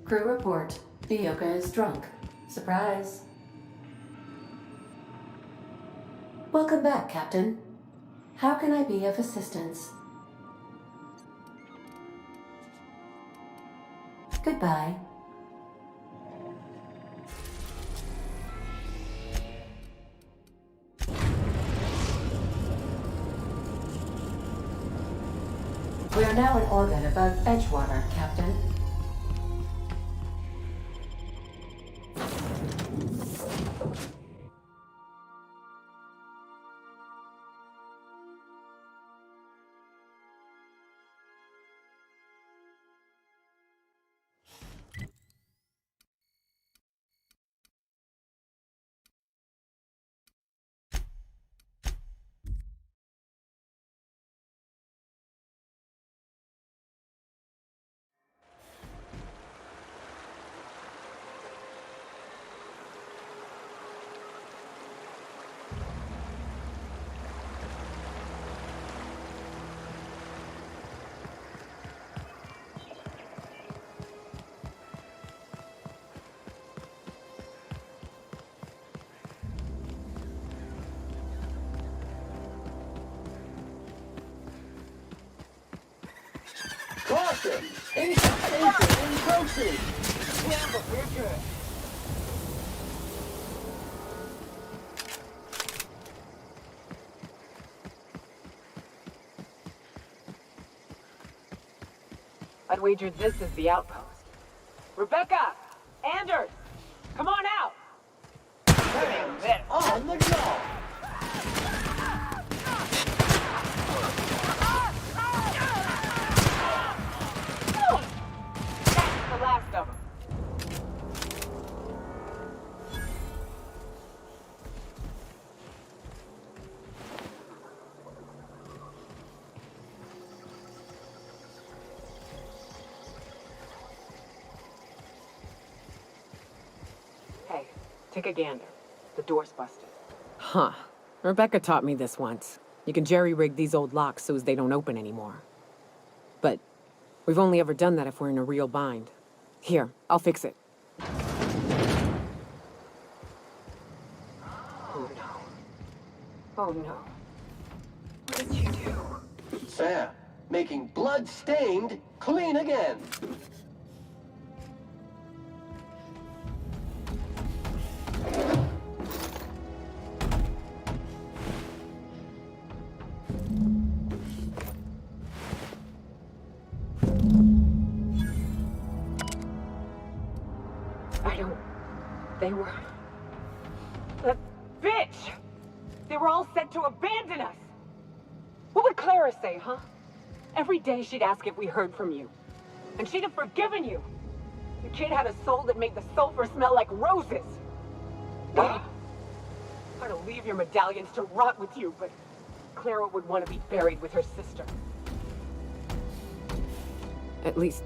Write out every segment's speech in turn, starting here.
Crew report. Ioka is drunk. Surprise. Welcome back, Captain. How can I be of assistance? Goodbye. We are now in orbit above Edgewater, Captain. Caution! Interception encroaching! Yeah, but we're good. I'd wager this is the outpost. Rebecca! Anders! Come on out! On the go! That's the last of them. Hey, take a gander. The door's busted. Huh. Rebecca taught me this once. You can jerry-rig these old locks so as they don't open anymore. But we've only ever done that if we're in a real bind. Here, I'll fix it. Oh no. Oh no. What did you do? Sam, making blood-stained clean again. They were... That bitch! They were all set to abandon us! What would Clara say, huh? Every day she'd ask if we heard from you. And she'd have forgiven you. The kid had a soul that made the sulfur smell like roses. I'd leave your medallions to rot with you, but Clara would want to be buried with her sister. At least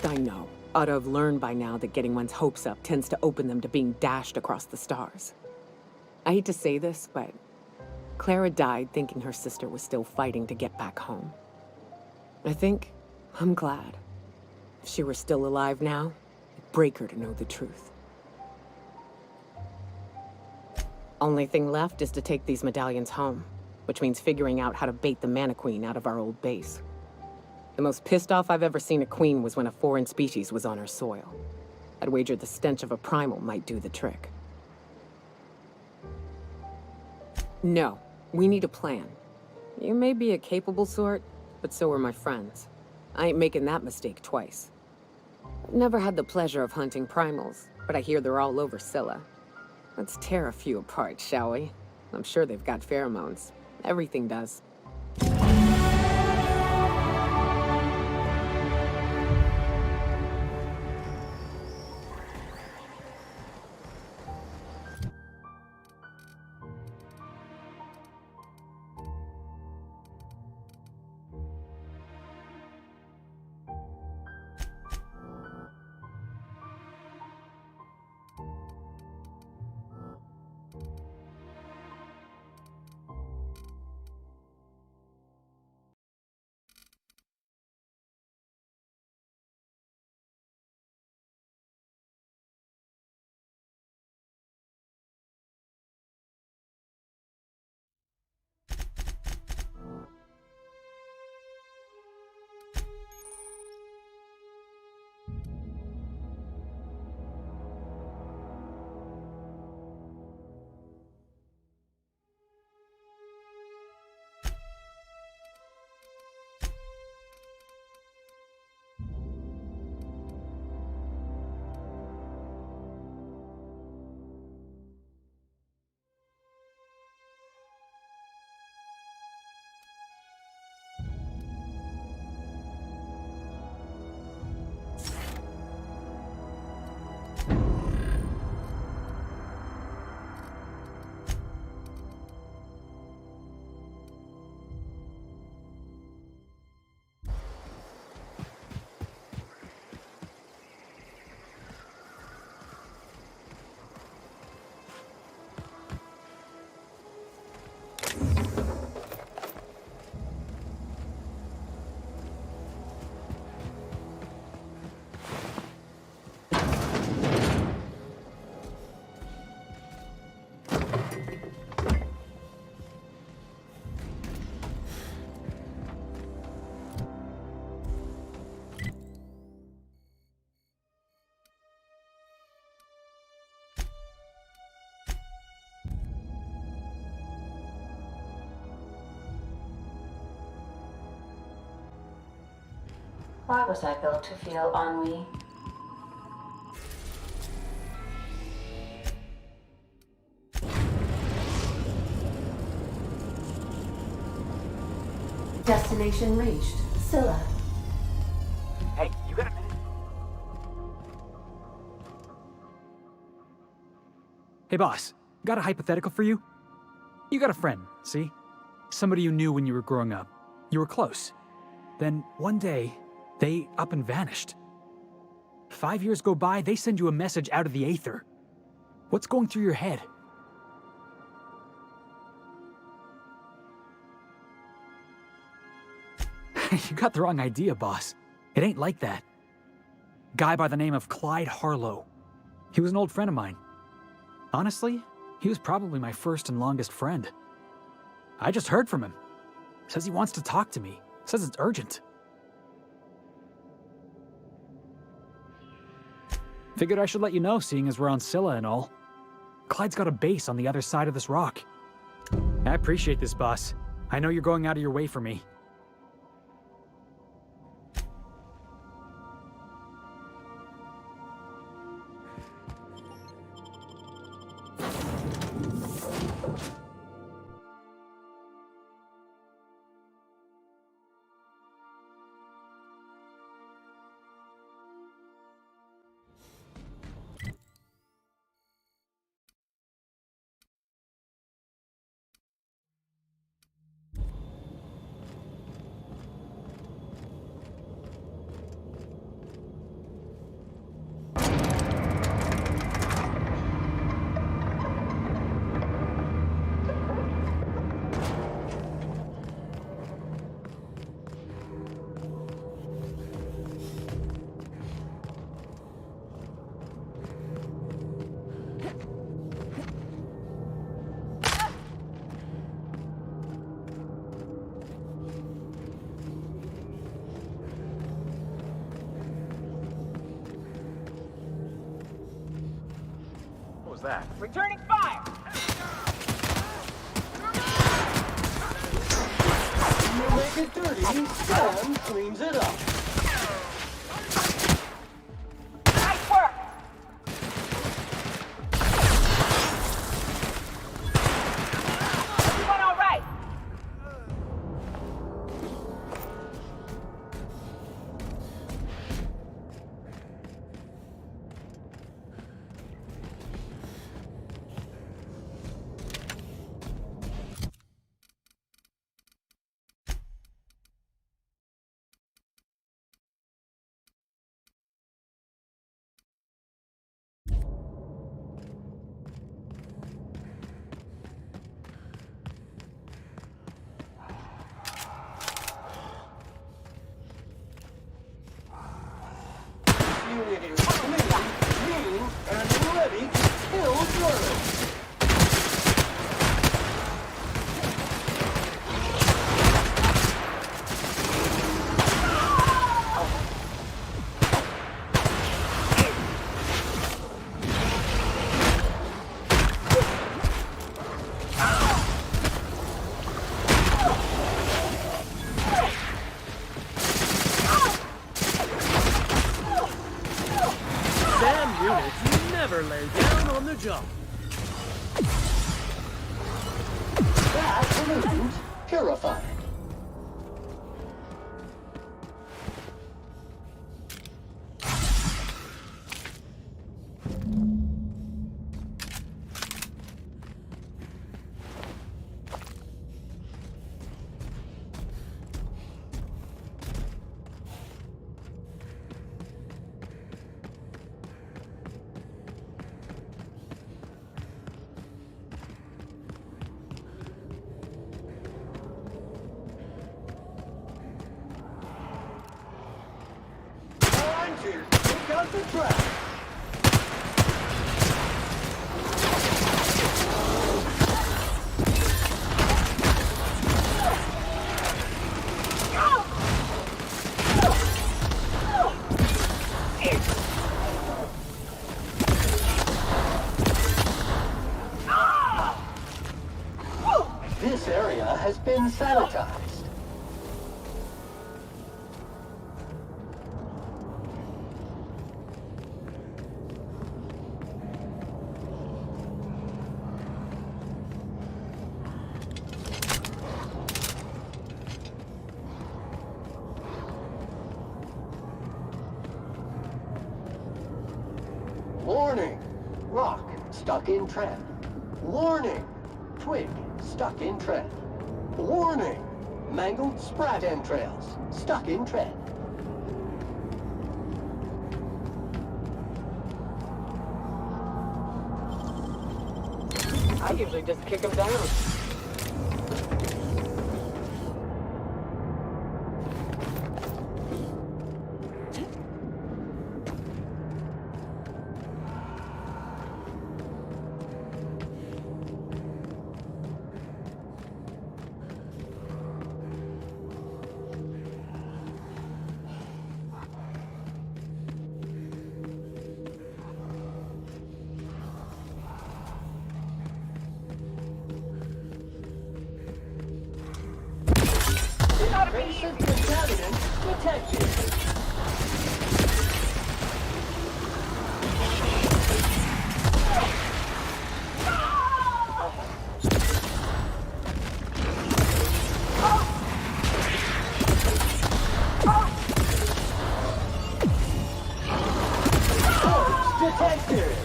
I know. Ought to have learned by now that getting one's hopes up tends to open them to being dashed across the stars. I hate to say this, but Clara died thinking her sister was still fighting to get back home. I think I'm glad. If she were still alive now, it'd break her to know the truth. Only thing left is to take these medallions home, which means figuring out how to bait the Mana Queen out of our old base. The most pissed off I've ever seen a queen was when a foreign species was on her soil. I'd wager the stench of a primal might do the trick. No, we need a plan. You may be a capable sort, but so are my friends. I ain't making that mistake twice. I've never had the pleasure of hunting primals, but I hear they're all over Scylla. Let's tear a few apart, shall we? I'm sure they've got pheromones. Everything does. Why was I built to feel ennui? Destination reached. Scylla. Hey, you got a minute? Hey boss, got a hypothetical for you? You got a friend, see? Somebody you knew when you were growing up. You were close. Then one day, they up and vanished. 5 years go by, they send you a message out of the aether. What's going through your head? You got the wrong idea, boss. It ain't like that. Guy by the name of Clyde Harlow. He was an old friend of mine. Honestly, he was probably my first and longest friend. I just heard from him. Says he wants to talk to me. Says it's urgent. Figured I should let you know, seeing as we're on Scylla and all. Clyde's got a base on the other side of this rock. I appreciate this, boss. I know you're going out of your way for me. What was that? Returning fire! You make it dirty, Sam cleans it up. Nice work! Everyone all right? Unit is clean, mean, and ready to kill Jordan. Damn units, you never lay down on the job. That pollutant purified. Time to take out the trash. This area has been sanitized. stuck in trap. Warning! Twig stuck in trap. Warning! Mangled sprat entrails stuck in trap. I usually just kick them down. Invasive contaminant detected. Corpse detected.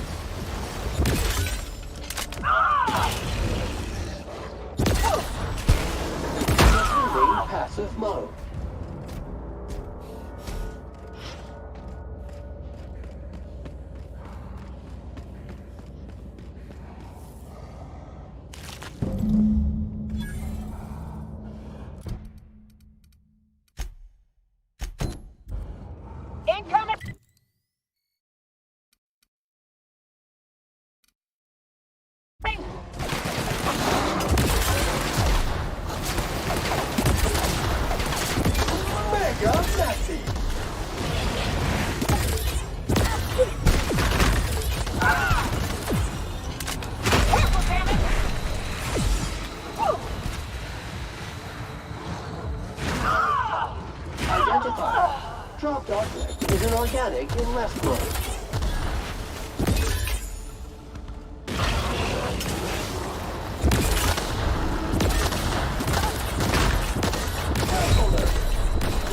Resuming passive mode. Incoming! Mega messy. Careful, damn it! Identified. Dropped object is an organic in left mode.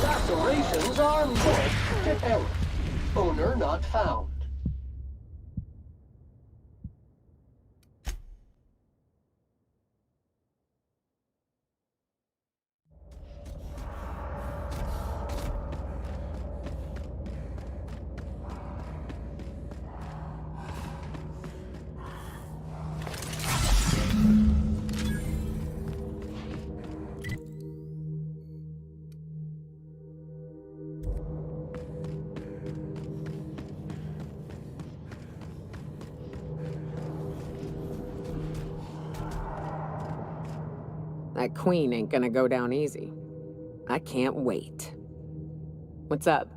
Lacerations are morphed to error. Owner not found. That queen ain't gonna go down easy. I can't wait. What's up?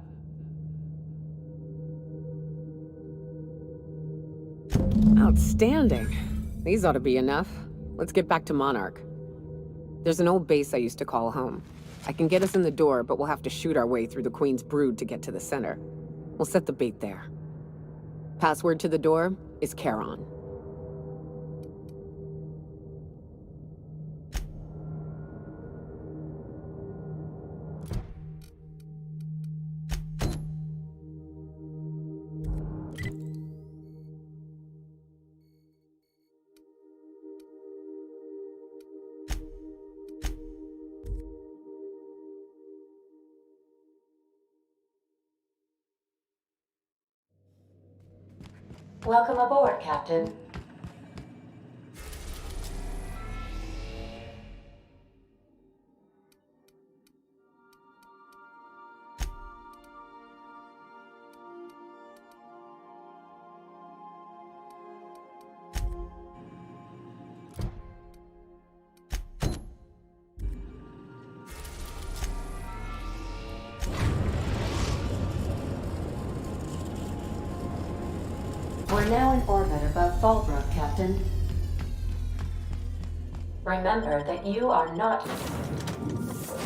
Outstanding. These ought to be enough. Let's get back to Monarch. There's an old base I used to call home. I can get us in the door, but we'll have to shoot our way through the Queen's brood to get to the center. We'll set the bait there. Password to the door is Charon. Welcome aboard, Captain. We're now in orbit above Fallbrook, Captain. Remember that you are not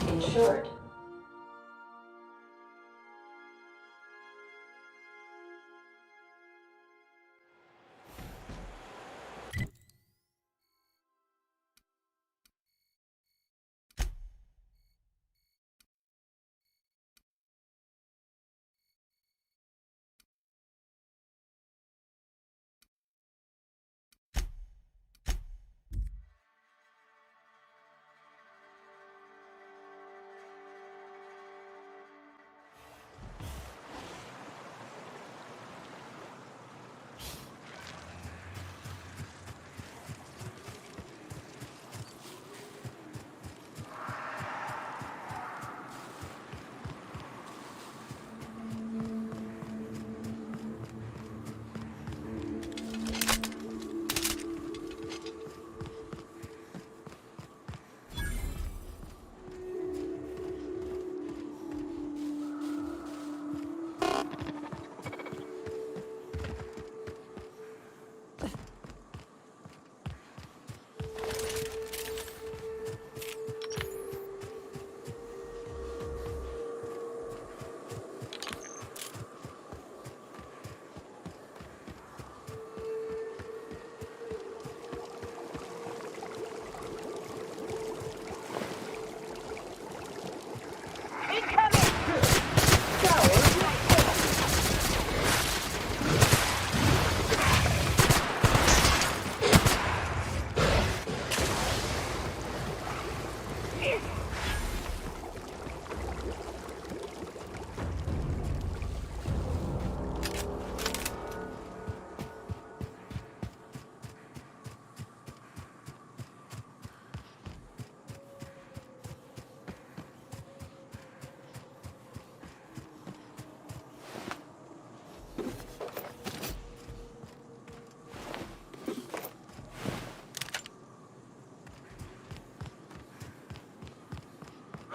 insured.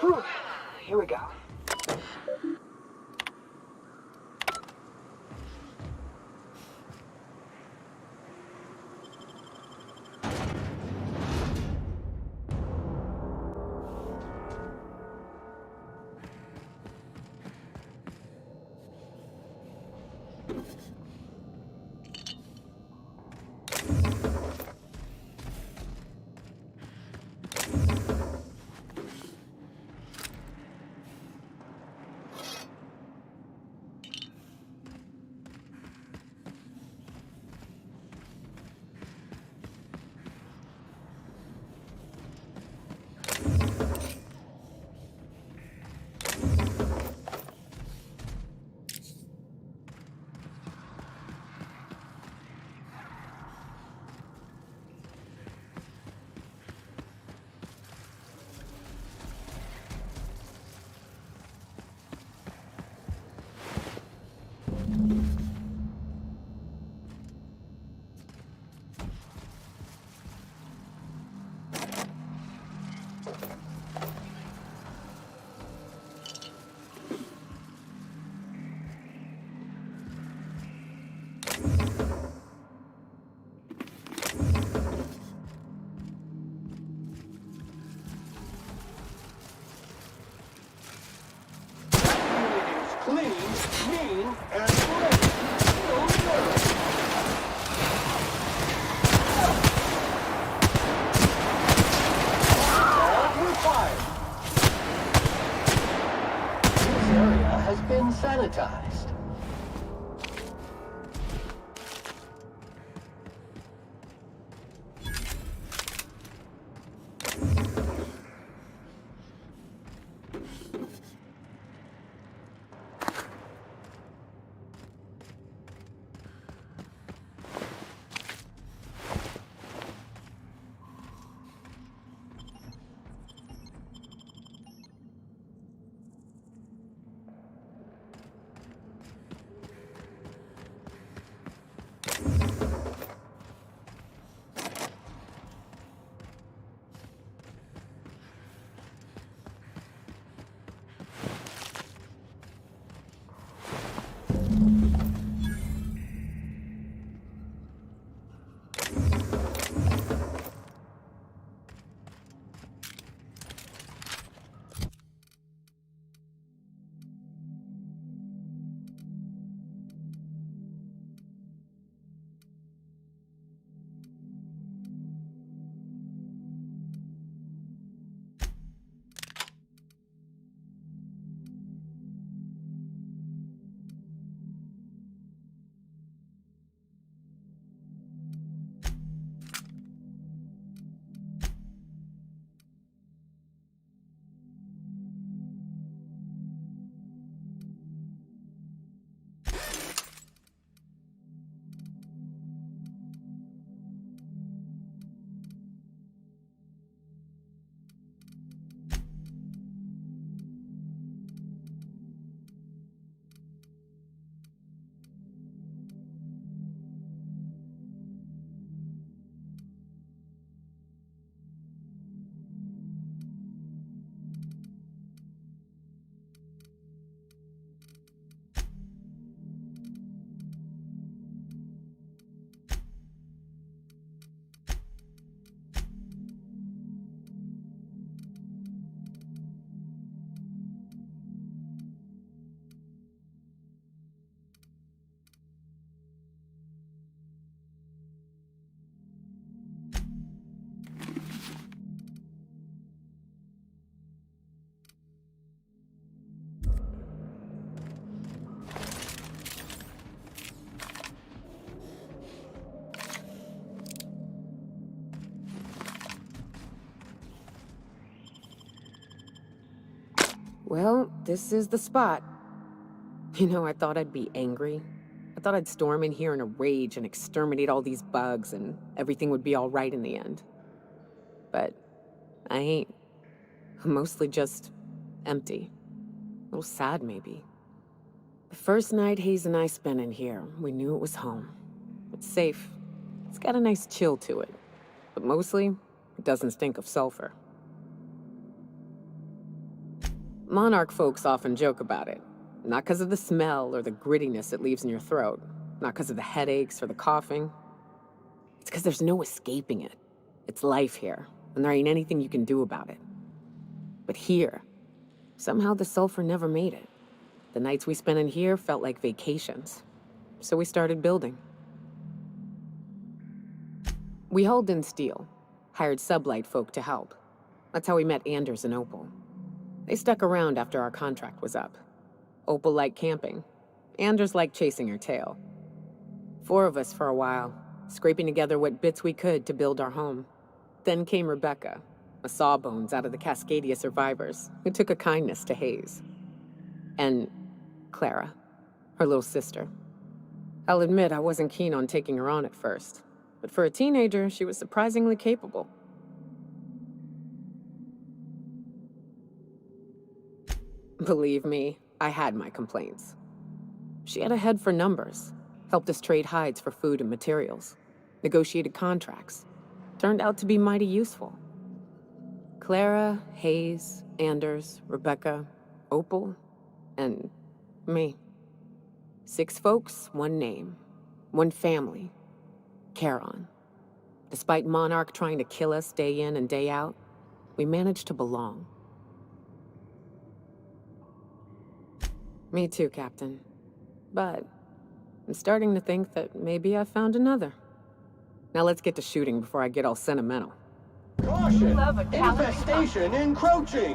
Whew. Here we go. Clean, mean, and great. No nerve. All required. This area has been sanitized. Well, this is the spot. You know, I thought I'd be angry. I thought I'd storm in here in a rage and exterminate all these bugs and everything would be all right in the end. But I ain't. I'm mostly just empty. A little sad, maybe. The first night Hayes and I spent in here, we knew it was home. It's safe. It's got a nice chill to it. But mostly, it doesn't stink of sulfur. Monarch folks often joke about it. Not because of the smell or the grittiness it leaves in your throat. Not because of the headaches or the coughing. It's because there's no escaping it. It's life here, and there ain't anything you can do about it. But here, somehow the sulfur never made it. The nights we spent in here felt like vacations. So we started building. We hauled in steel, hired sublight folk to help. That's how we met Anders and Opal. They stuck around after our contract was up. Opal liked camping. Anders liked chasing her tail. 4 of us for a while, scraping together what bits we could to build our home. Then came Rebecca, a sawbones out of the Cascadia survivors, who took a kindness to Hayes. And Clara, her little sister. I'll admit I wasn't keen on taking her on at first, but for a teenager, she was surprisingly capable. Believe me, I had my complaints. She had a head for numbers, helped us trade hides for food and materials, negotiated contracts. Turned out to be mighty useful. Clara, Hayes, Anders, Rebecca, Opal, and me. 6 folks, 1 name, 1 family. Charon. Despite Monarch trying to kill us day in and day out, we managed to belong. Me too, Captain. But I'm starting to think that maybe I found another. Now let's get to shooting before I get all sentimental. Caution! Love a calorie Infestation encroaching!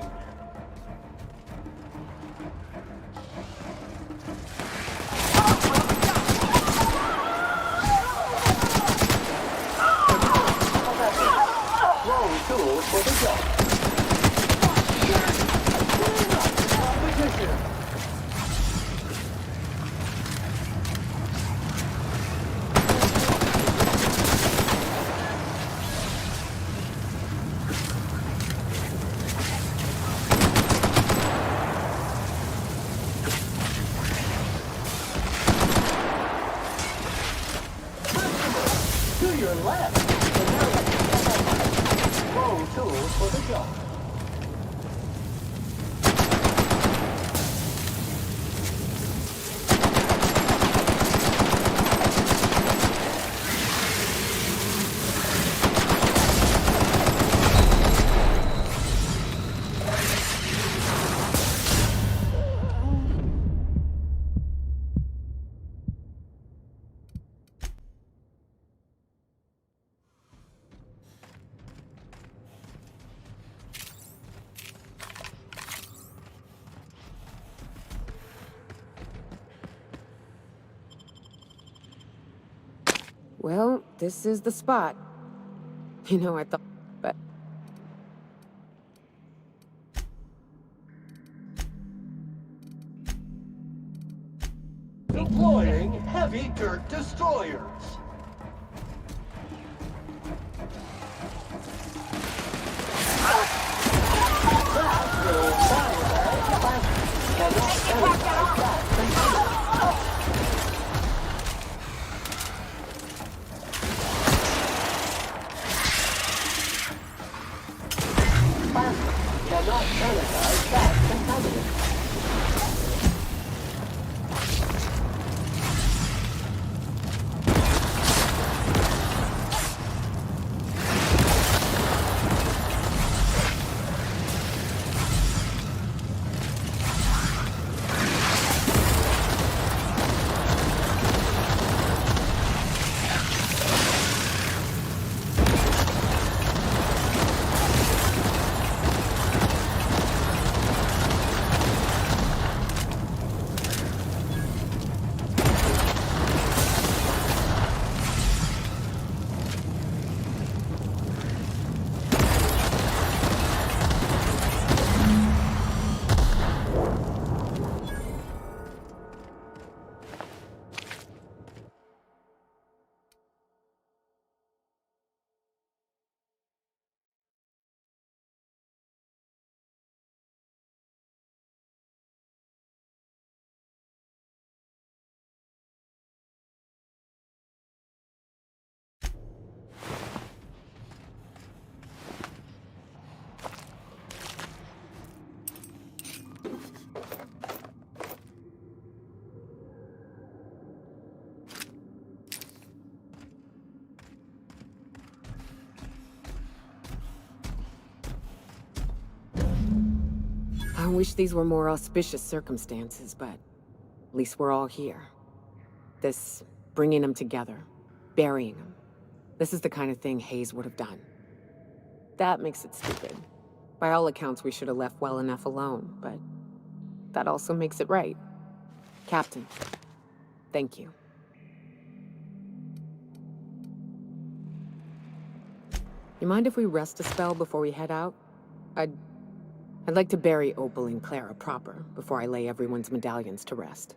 Wrong tool for the job. Competition! To your left. Wrong tool for the job. Well, this is the spot. You know, I thought, but Deploying heavy dirt destroyers. That will cannot sanitize that contaminant. wish these were more auspicious circumstances, but at least we're all here. This bringing them together, burying them. This is the kind of thing Hayes would have done. That makes it stupid. By all accounts, we should have left well enough alone, but that also makes it right. Captain, thank you. You mind if we rest a spell before we head out? I'd like to bury Opal and Clara proper before I lay everyone's medallions to rest.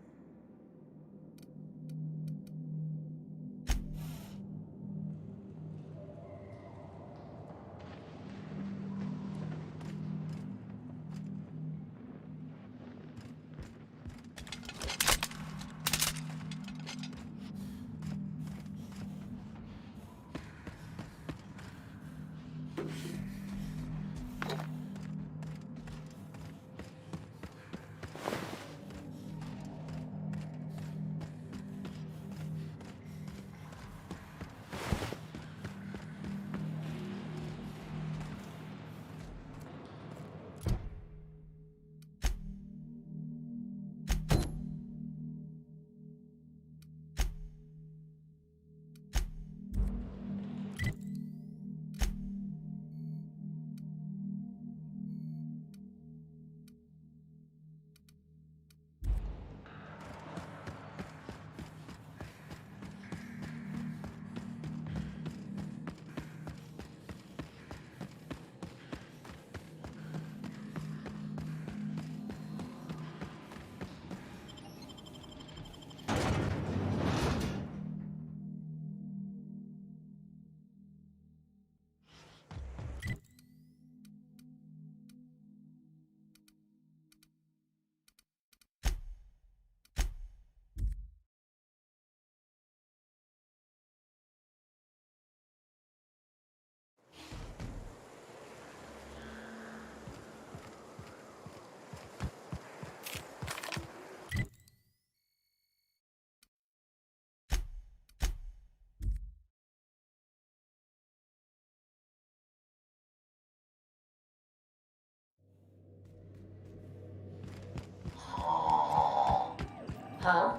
Huh?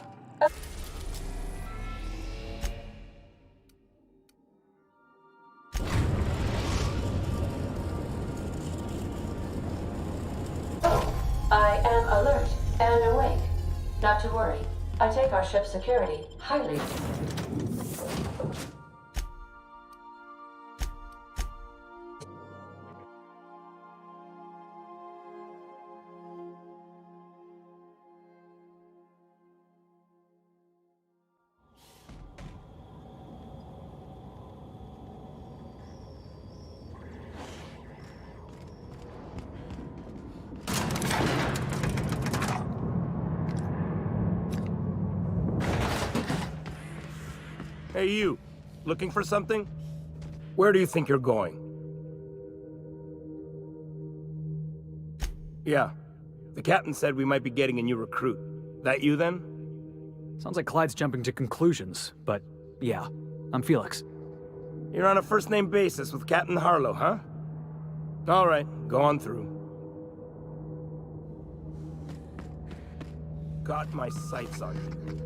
Oh, I am alert and awake. Not to worry. I take our ship's security highly. Hey, you. Looking for something? Where do you think you're going? Yeah. The captain said we might be getting a new recruit. That you, then? Sounds like Clyde's jumping to conclusions, but yeah, I'm Felix. You're on a first-name basis with Captain Harlow, huh? All right, go on through. Got my sights on you.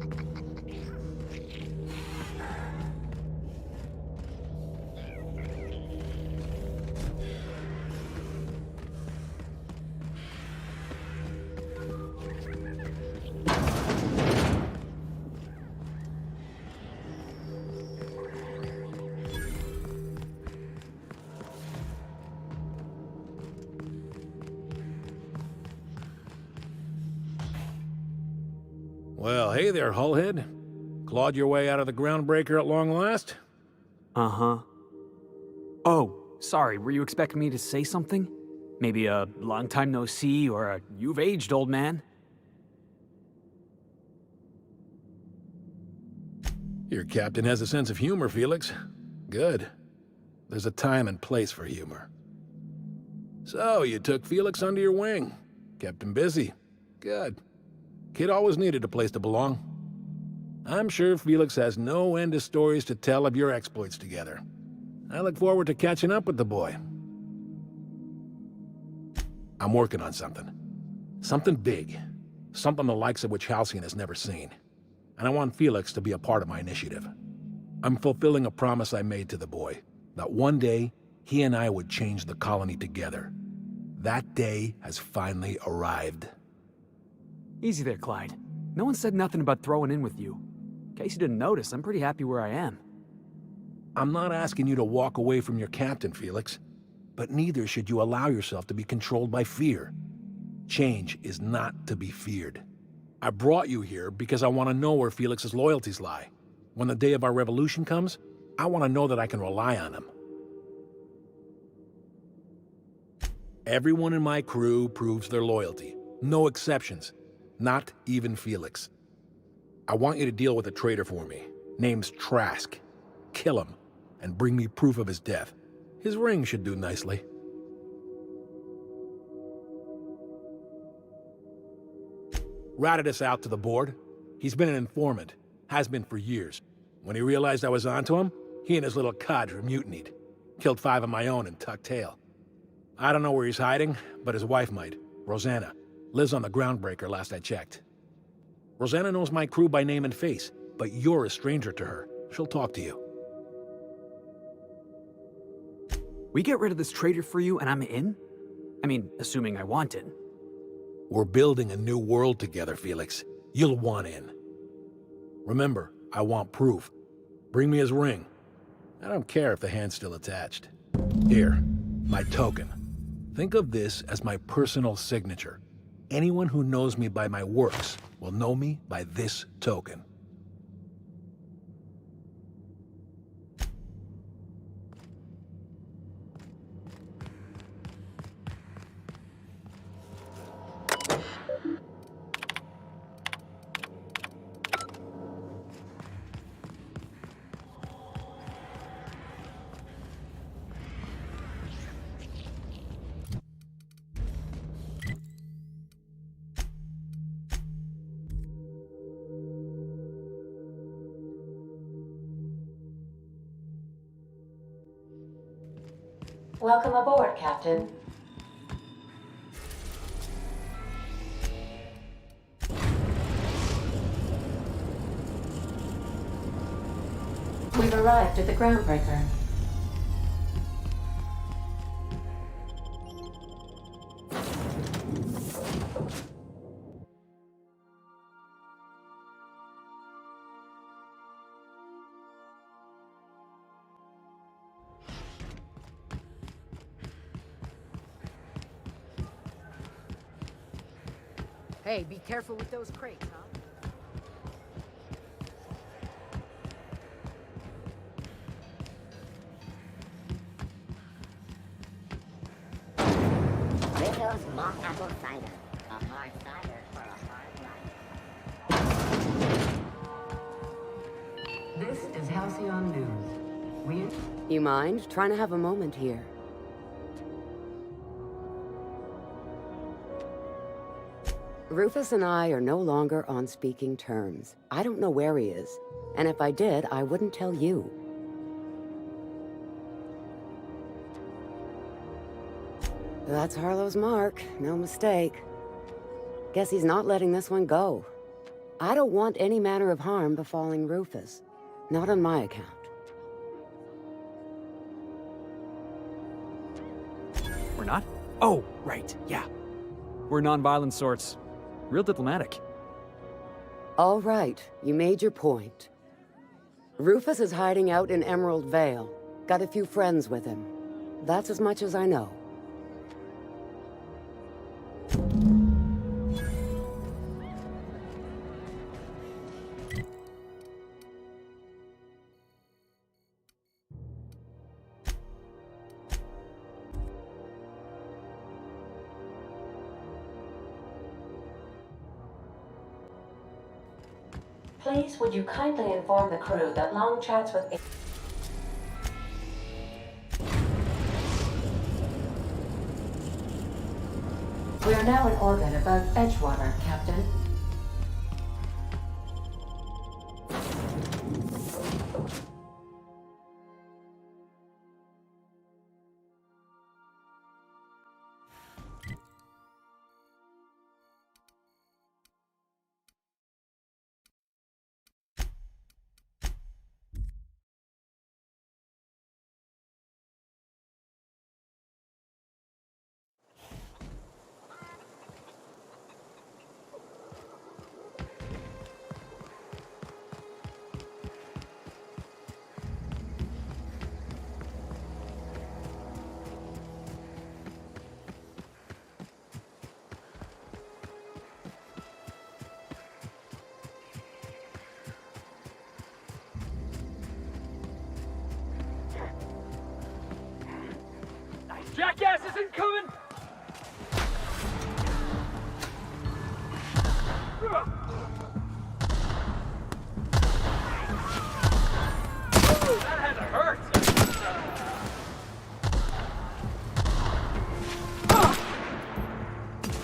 Well, hey there, Hullhead. Clawed your way out of the groundbreaker at long last? Uh-huh. Oh, sorry, were you expecting me to say something? Maybe a long time no see or a you've aged, old man? Your captain has a sense of humor, Felix. Good. There's a time and place for humor. So, you took Felix under your wing. Kept him busy. Good. Kid always needed a place to belong. I'm sure Felix has no end of stories to tell of your exploits together. I look forward to catching up with the boy. I'm working on something. Something big. Something the likes of which Halcyon has never seen. And I want Felix to be a part of my initiative. I'm fulfilling a promise I made to the boy, that one day, he and I would change the colony together. That day has finally arrived. Easy there, Clyde. No one said nothing about throwing in with you. In case you didn't notice, I'm pretty happy where I am. I'm not asking you to walk away from your captain, Felix. But neither should you allow yourself to be controlled by fear. Change is not to be feared. I brought you here because I want to know where Felix's loyalties lie. When the day of our revolution comes, I want to know that I can rely on him. Everyone in my crew proves their loyalty. No exceptions. Not even Felix. I want you to deal with a traitor for me. Name's Trask. Kill him, and bring me proof of his death. His ring should do nicely. Routed us out to the board. He's been an informant. Has been for years. When he realized I was onto him, he and his little cadre mutinied. Killed 5 of my own and tucked tail. I don't know where he's hiding, but his wife might. Rosanna. Lives on the Groundbreaker last I checked. Rosanna knows my crew by name and face, but you're a stranger to her. She'll talk to you. We get rid of this traitor for you and I'm in? I mean, assuming I want it. We're building a new world together, Felix. You'll want in. Remember, I want proof. Bring me his ring. I don't care if the hand's still attached. Here, my token. Think of this as my personal signature. Anyone who knows me by my works will know me by this token. Welcome aboard, Captain. We've arrived at the Groundbreaker. Hey, be careful with those crates, huh? Windows mock apple cider. A hard cider for a hard life. This is Halcyon News. You mind? Trying to have a moment here. Rufus and I are no longer on speaking terms. I don't know where he is. And if I did, I wouldn't tell you. That's Harlow's mark. No mistake. Guess he's not letting this one go. I don't want any manner of harm befalling Rufus. Not on my account. We're not? Oh, right, yeah. We're non-violent sorts. Real diplomatic. All right, you made your point. Rufus is hiding out in Emerald Vale. Got a few friends with him. That's as much as I know. Please, would you kindly inform the crew that long chats with... We are now in orbit above Edgewater, Captain. Jackass isn't coming! That had to hurt!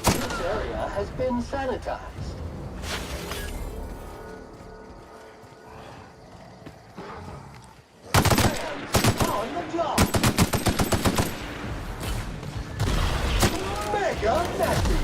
This area has been sanitized. Hands on the job. Mega Nazi.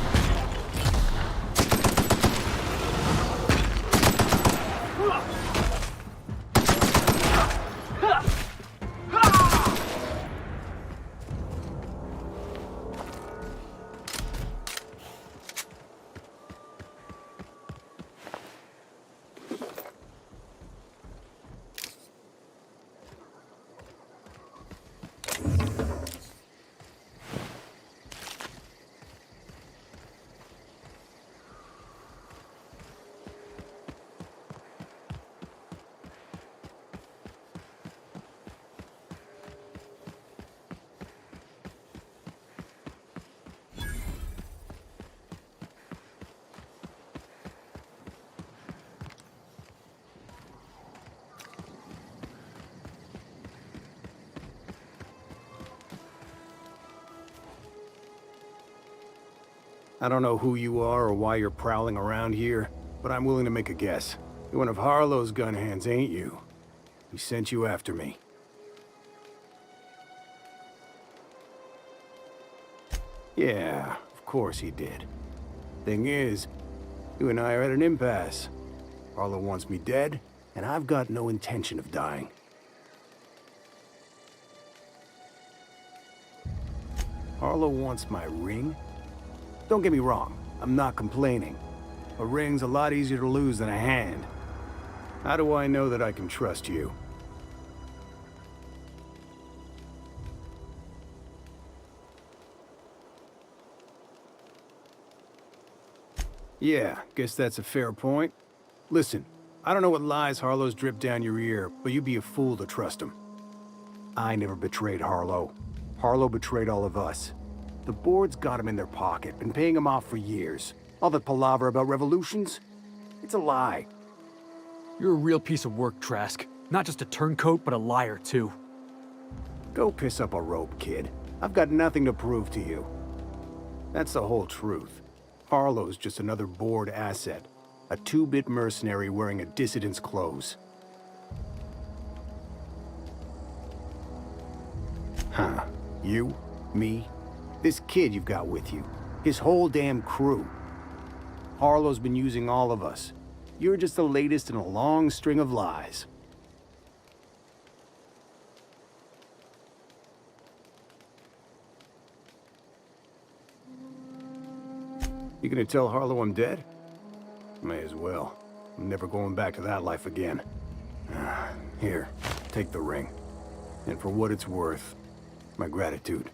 I don't know who you are or why you're prowling around here, but I'm willing to make a guess. You're one of Harlow's gun hands, ain't you? He sent you after me. Yeah, of course he did. Thing is, you and I are at an impasse. Harlow wants me dead, and I've got no intention of dying. Harlow wants my ring? Don't get me wrong, I'm not complaining. A ring's a lot easier to lose than a hand. How do I know that I can trust you? Yeah, guess that's a fair point. Listen, I don't know what lies Harlow's dripped down your ear, but you'd be a fool to trust him. I never betrayed Harlow. Harlow betrayed all of us. The board's got him in their pocket, been paying him off for years. All that palaver about revolutions? It's a lie. You're a real piece of work, Trask. Not just a turncoat, but a liar, too. Go piss up a rope, kid. I've got nothing to prove to you. That's the whole truth. Harlow's just another board asset. A two-bit mercenary wearing a dissident's clothes. Huh. You? Me? This kid you've got with you. His whole damn crew. Harlow's been using all of us. You're just the latest in a long string of lies. You gonna tell Harlow I'm dead? May as well. I'm never going back to that life again. Here, take the ring. And for what it's worth, my gratitude.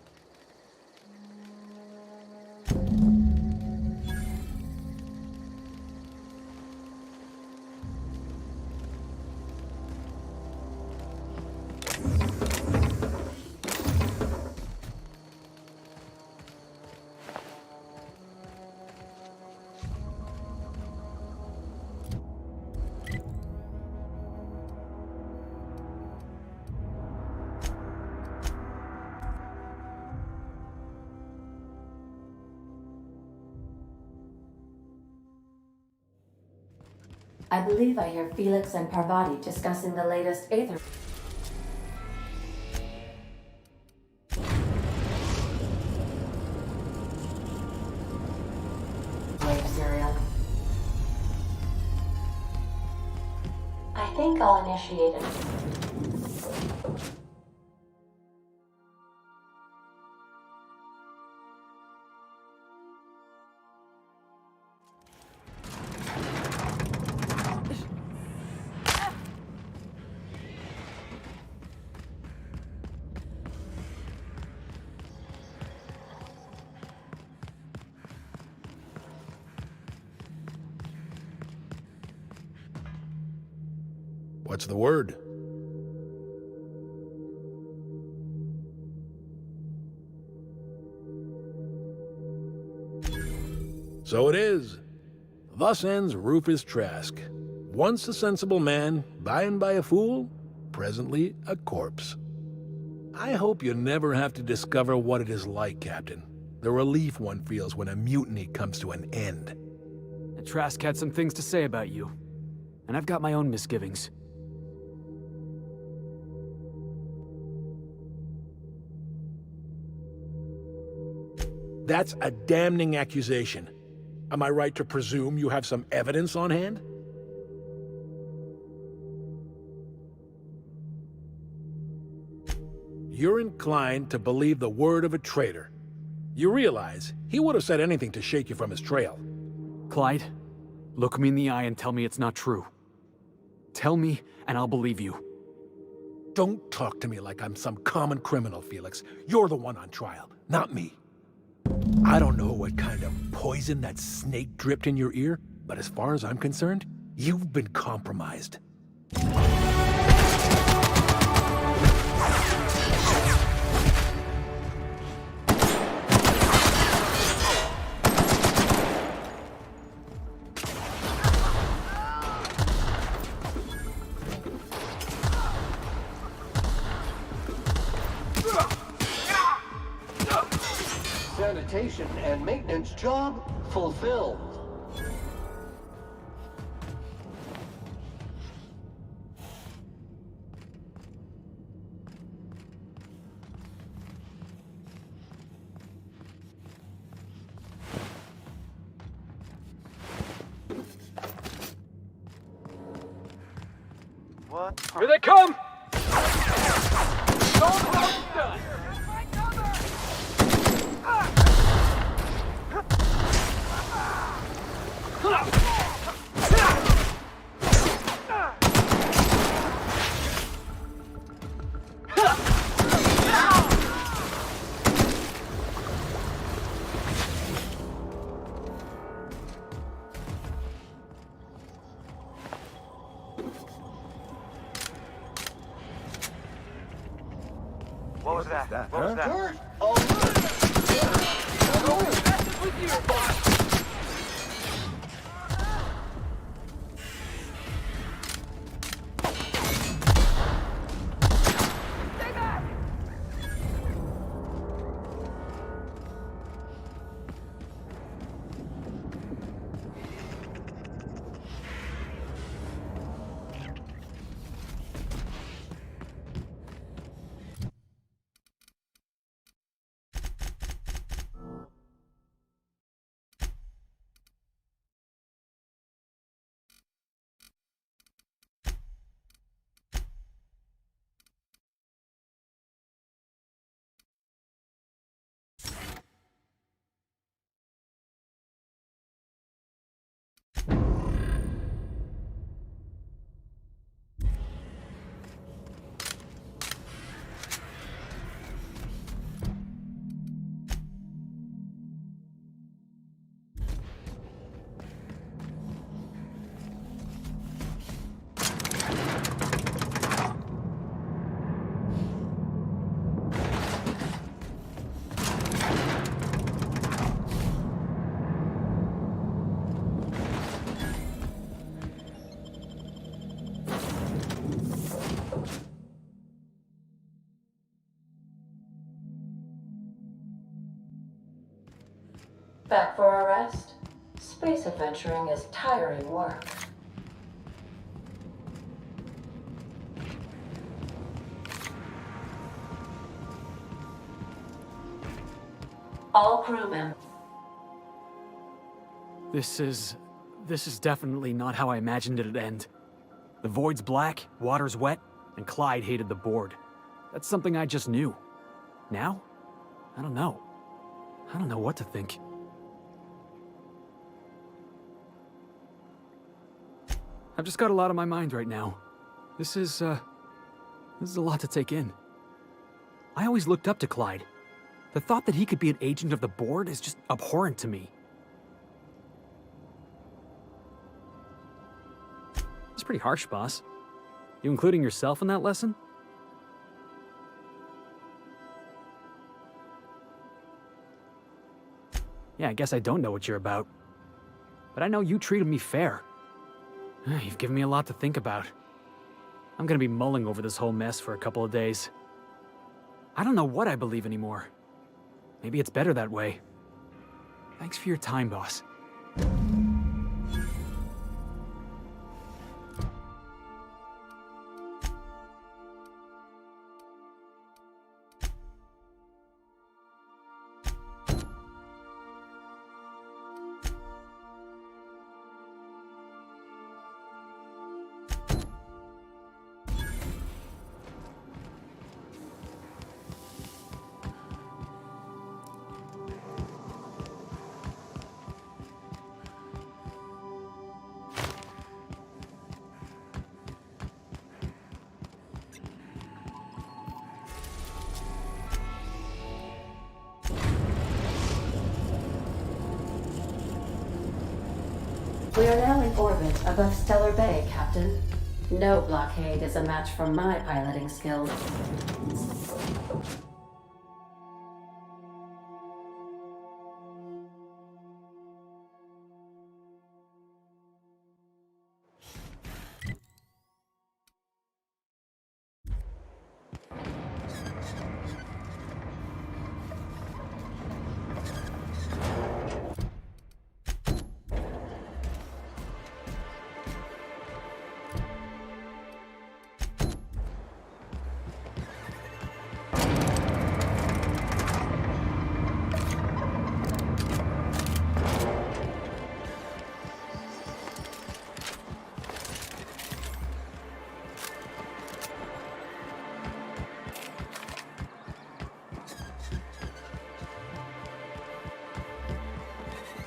I believe I hear Felix and Parvati discussing the latest Aether. Wave serial. I think I'll initiate it. What's the word? So it is. Thus ends Rufus Trask. Once a sensible man, by and by a fool, presently a corpse. I hope you never have to discover what it is like, Captain. The relief one feels when a mutiny comes to an end. Trask had some things to say about you. And I've got my own misgivings. That's a damning accusation. Am I right to presume you have some evidence on hand? You're inclined to believe the word of a traitor. You realize he would have said anything to shake you from his trail. Clyde, look me in the eye and tell me it's not true. Tell me, and I'll believe you. Don't talk to me like I'm some common criminal, Felix. You're the one on trial, not me. I don't know what kind of poison that snake dripped in your ear, but as far as I'm concerned, you've been compromised. Sanitation and maintenance job fulfilled. Here they come! What was that? What was that? Dirt alert! Back for a rest? Space adventuring is tiring work. All crew members. This is definitely not how I imagined it'd end. The void's black, water's wet, and Clyde hated the board. That's something I just knew. Now? I don't know. I don't know what to think. I've just got a lot on my mind right now. This is a lot to take in. I always looked up to Clyde. The thought that he could be an agent of the board is just abhorrent to me. It's pretty harsh, boss. You including yourself in that lesson? Yeah, I guess I don't know what you're about. but I know you treated me fair. You've given me a lot to think about. I'm gonna be mulling over this whole mess for a couple of days. I don't know what I believe anymore. Maybe it's better that way. Thanks for your time, boss. We are now in orbit above Stellar Bay, Captain. No blockade is a match for my piloting skills.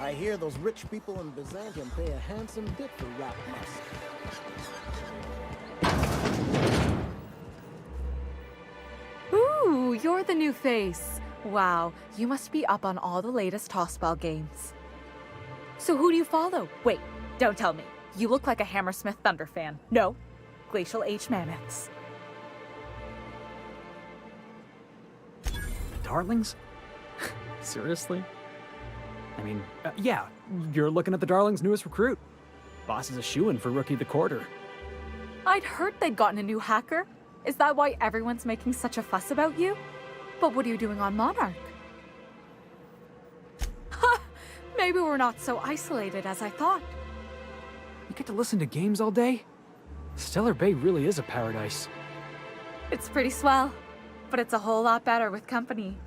I hear those rich people in Byzantium pay a handsome bit for rap musk. Ooh, you're the new face. Wow, you must be up on all the latest tossball games. So who do you follow? Wait, don't tell me. You look like a Hammersmith Thunder fan. No, Glacial H Mammoths. Darlings? Seriously? I mean, yeah, you're looking at the Darlings' newest recruit. Boss is a shoo-in for Rookie of the Quarter. I'd heard they'd gotten a new hacker. Is that why everyone's making such a fuss about you? But what are you doing on Monarch? Ha! Maybe we're not so isolated as I thought. You get to listen to games all day? Stellar Bay really is a paradise. It's pretty swell, but it's a whole lot better with company.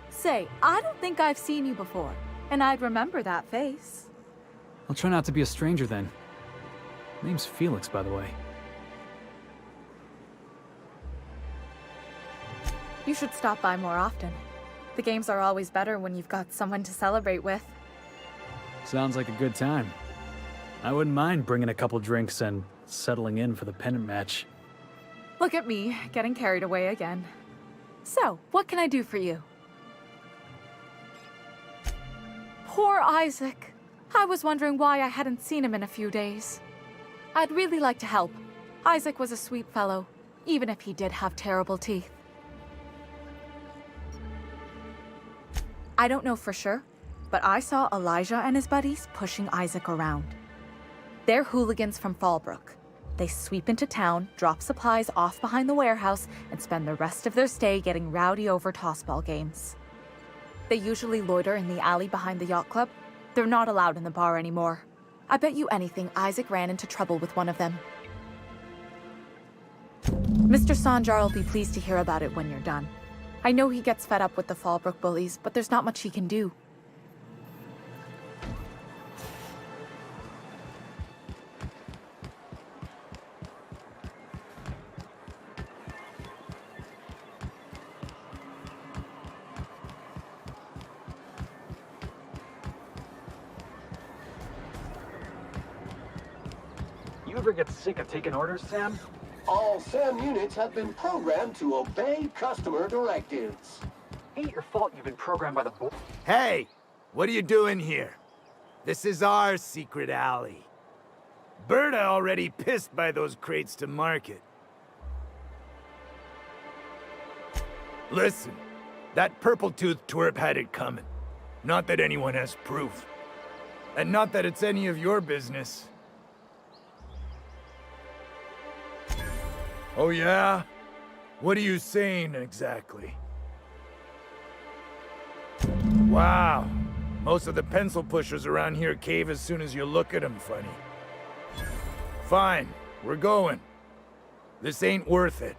Say, I don't think I've seen you before, and I'd remember that face. I'll try not to be a stranger then. Name's Felix, by the way. You should stop by more often. The games are always better when you've got someone to celebrate with. Sounds like a good time. I wouldn't mind bringing a couple drinks and settling in for the pennant match. Look at me, getting carried away again. So, what can I do for you? Poor Isaac. I was wondering why I hadn't seen him in a few days. I'd really like to help. Isaac was a sweet fellow, even if he did have terrible teeth. I don't know for sure, but I saw Elijah and his buddies pushing Isaac around. They're hooligans from Fallbrook. They sweep into town, drop supplies off behind the warehouse, and spend the rest of their stay getting rowdy over tossball games. They usually loiter in the alley behind the yacht club. They're not allowed in the bar anymore. I bet you anything Isaac ran into trouble with one of them. Mr. Sanjar will be pleased to hear about it when you're done. I know he gets fed up with the Fallbrook bullies, but there's not much he can do. You ever get sick of taking orders, Sam? All SAM units have been programmed to obey customer directives. Ain't your fault you've been programmed by the board. Hey! What are you doing here? This is our secret alley. Berta already pissed by those crates to market. Listen, that purple-toothed twerp had it coming. Not that anyone has proof. And not that it's any of your business. Oh yeah? What are you saying exactly? Wow. Most of the pencil pushers around here cave as soon as you look at them funny. Fine, we're going. This ain't worth it.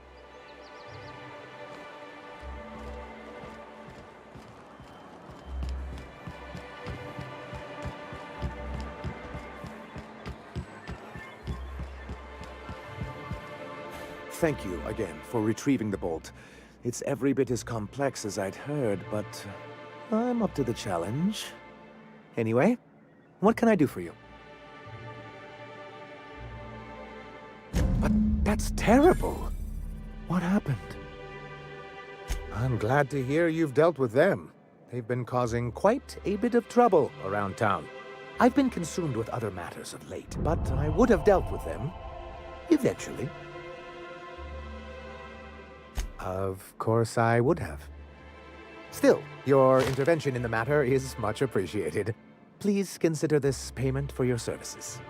Thank you again for retrieving the bolt. It's every bit as complex as I'd heard, but I'm up to the challenge. Anyway, what can I do for you? But that's terrible. What happened? I'm glad to hear you've dealt with them. They've been causing quite a bit of trouble around town. I've been consumed with other matters of late, but I would have dealt with them. Eventually. Of course I would have. Still, your intervention in the matter is much appreciated. Please consider this payment for your services.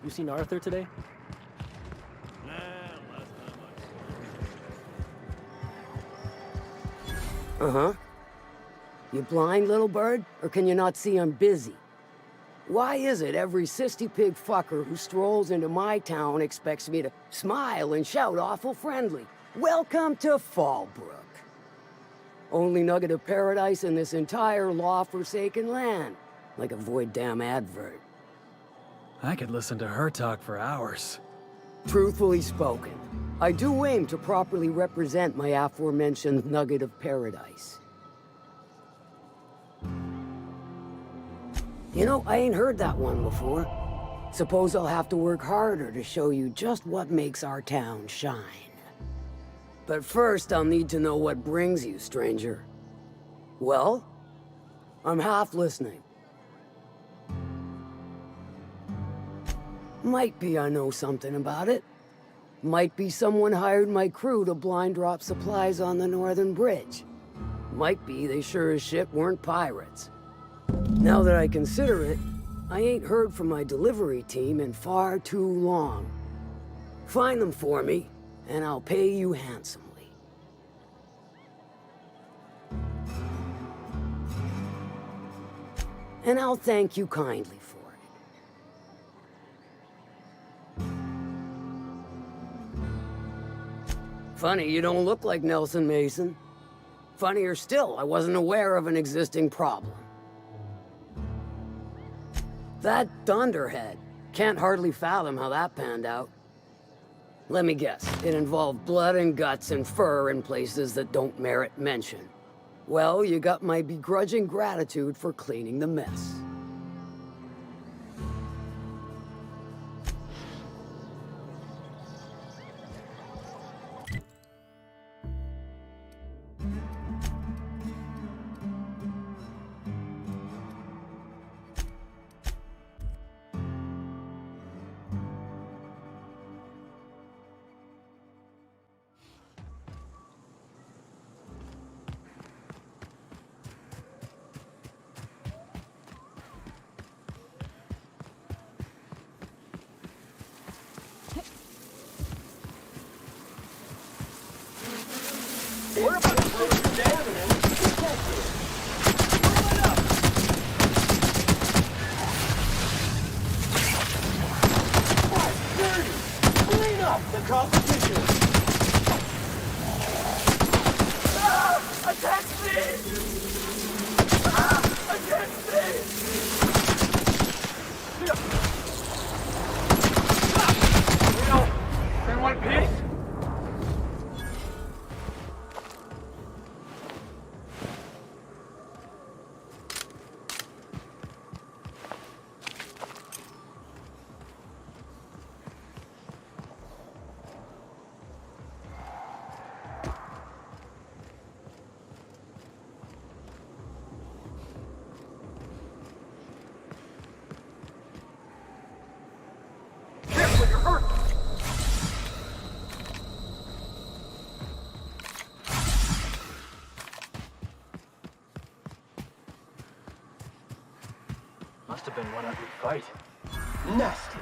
You seen Arthur today? Uh-huh. You blind, little bird? Or can you not see I'm busy? Why is it every sissy pig fucker who strolls into my town expects me to smile and shout awful friendly? Welcome to Fallbrook. Only nugget of paradise in this entire law-forsaken land. Like a void damn advert. I could listen to her talk for hours. Truthfully spoken, I do aim to properly represent my aforementioned nugget of paradise. You know, I ain't heard that one before. Suppose I'll have to work harder to show you just what makes our town shine. But first, I'll need to know what brings you, stranger. Well, I'm half listening. Might be I know something about it. Might be someone hired my crew to blind drop supplies on the Northern Bridge. Might be they sure as shit weren't pirates. Now that I consider it, I ain't heard from my delivery team in far too long. Find them for me, and I'll pay you handsomely. And I'll thank you kindly for it. Funny, you don't look like Nelson Mason. Funnier still, I wasn't aware of an existing problem. That Thunderhead. Can't hardly fathom how that panned out. Let me guess, it involved blood and guts and fur in places that don't merit mention. Well, you got my begrudging gratitude for cleaning the mess. competition! I can't see! I can't see! In one piece? Must have been one ugly fight. Nasty.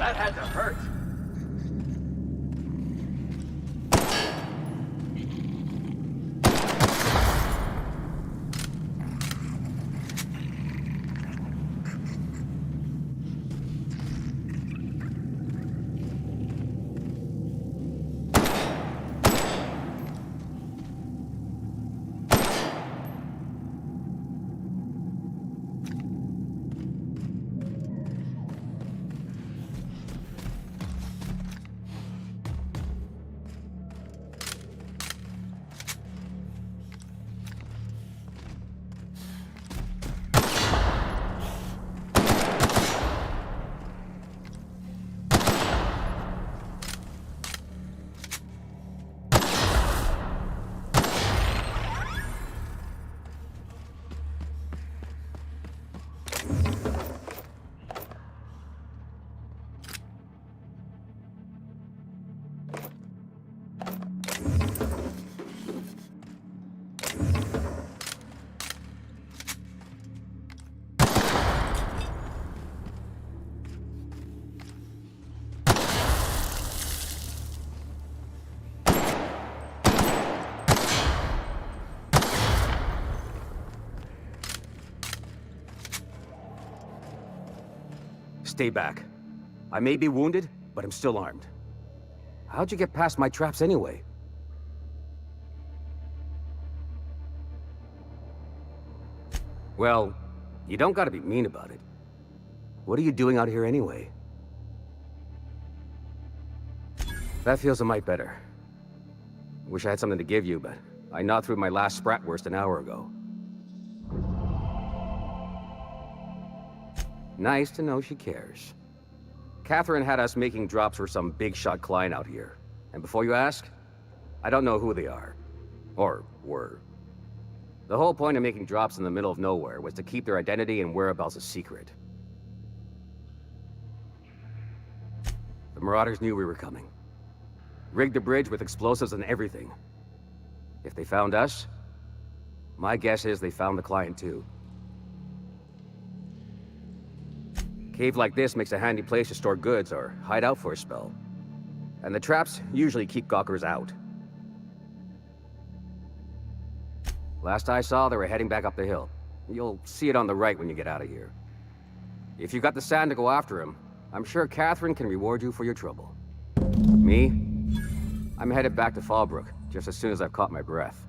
That had to hurt. Stay back. I may be wounded, but I'm still armed. How'd you get past my traps anyway? Well, you don't gotta be mean about it. What are you doing out here anyway? That feels a mite better. Wish I had something to give you, but I gnawed through my last Spratwurst an hour ago. Nice to know she cares. Catherine had us making drops for some big-shot client out here. And before you ask, I don't know who they are. Or were. The whole point of making drops in the middle of nowhere was to keep their identity and whereabouts a secret. The Marauders knew we were coming. Rigged the bridge with explosives and everything. If they found us, my guess is they found the client too. Cave like this makes a handy place to store goods or hide out for a spell. And the traps usually keep gawkers out. Last I saw, they were heading back up the hill. You'll see it on the right when you get out of here. If you've got the sand to go after him, I'm sure Catherine can reward you for your trouble. Me? I'm headed back to Fallbrook, just as soon as I've caught my breath.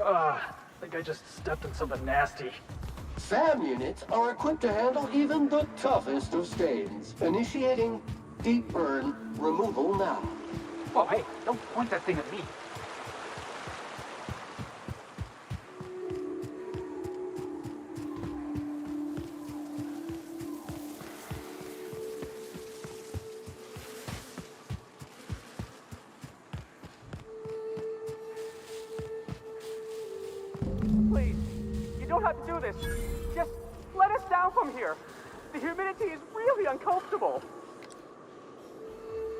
I think I just stepped in something nasty. SAM units are equipped to handle even the toughest of stains. Initiating deep burn removal now. Oh, hey, don't point that thing at me. Please, you don't have to do this. Just let us down from here. The humidity is really uncomfortable.